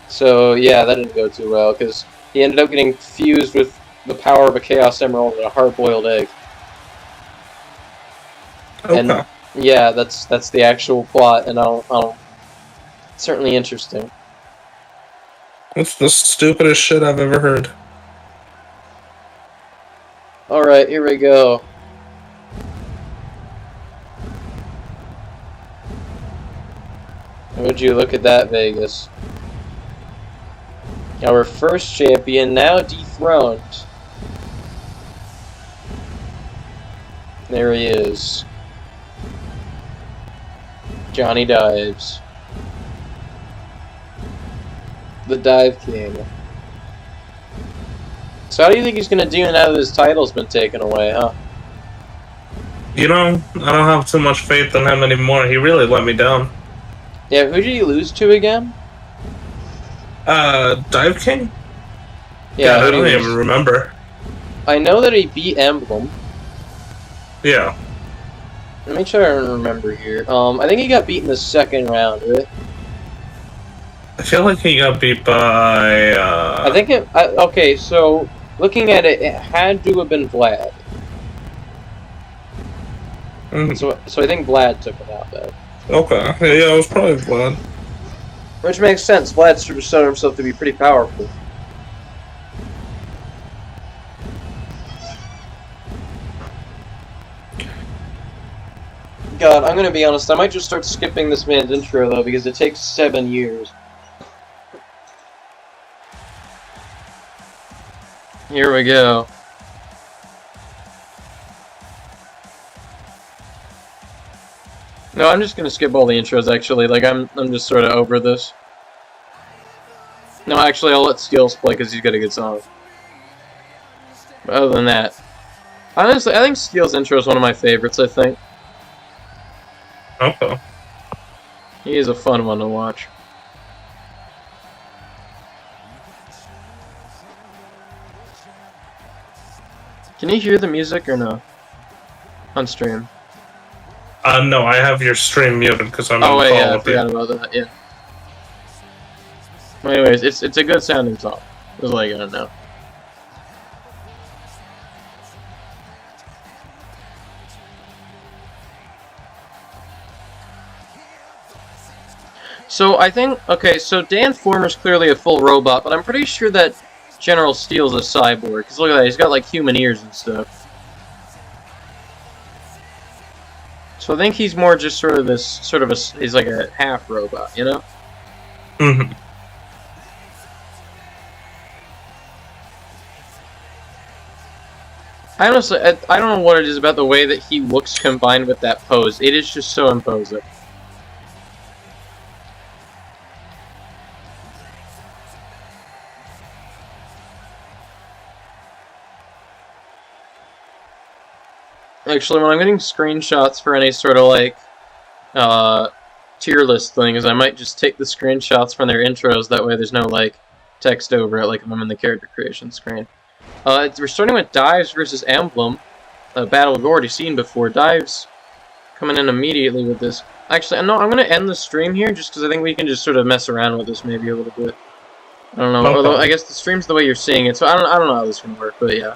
So yeah, that didn't go too well because he ended up getting fused with the power of a Chaos Emerald and a hard-boiled egg.
Okay.
And yeah, that's the actual plot, and I'll certainly interesting.
That's the stupidest shit I've ever heard.
Alright, here we go. Would you look at that, Vegas? Our first champion now dethroned. There he is. Johnny Dives. The Dive King. So how do you think he's going to do now that his title's been taken away, huh?
You know, I don't have too much faith in him anymore. He really let me down.
Yeah, who did he lose to again?
Dive King?
Yeah,
God, I don't even remember.
I know that he beat Emblem.
Yeah.
Let me try to remember here. I think he got beat in the second round, right?
I feel like he got beat by,
I think it... okay, so, looking at it, it had to have been Vlad. So I think Vlad took it out, though.
Okay, yeah, it was probably Vlad.
Which makes sense. Vlad's shown himself to be pretty powerful. God, I'm gonna be honest, I might just start skipping this man's intro, though, because it takes 7 years. Here we go. No, I'm just gonna skip all the intros, actually. Like, I'm just sort of over this. No, actually, I'll let Skills play, because he's got a good song. But other than that... honestly, I think Skills' intro is one of my favorites, I think.
Okay.
He is a fun one to watch. Can you hear the music or no? On stream.
No, I have your stream muted because I'm
oh
on
wait,
call
yeah, I
with you.
forgot about that, yeah. Well, anyways, it's a good sounding song. That's all you gotta know. So I think, okay, so Dan Former's clearly a full robot, but I'm pretty sure that General Steel's a cyborg, because look at that, he's got like human ears and stuff. So I think he's more just sort of this, he's like a half robot, you know?
Mm-hmm.
I honestly, I don't know what it is about the way that he looks combined with that pose. It is just so imposing. Actually, when I'm getting screenshots for any sort of, like, tier list things, I might just take the screenshots from their intros, that way there's no, like, text over it, like if I'm in the character creation screen. We're starting with Dives versus Emblem, a battle we've already seen before. Dives coming in immediately with this. Actually, no, I'm going to end the stream here just because I think we can just sort of mess around with this maybe a little bit. I don't know.
Okay.
Although I guess the stream's the way you're seeing it, so I don't know how this is going to work, but yeah.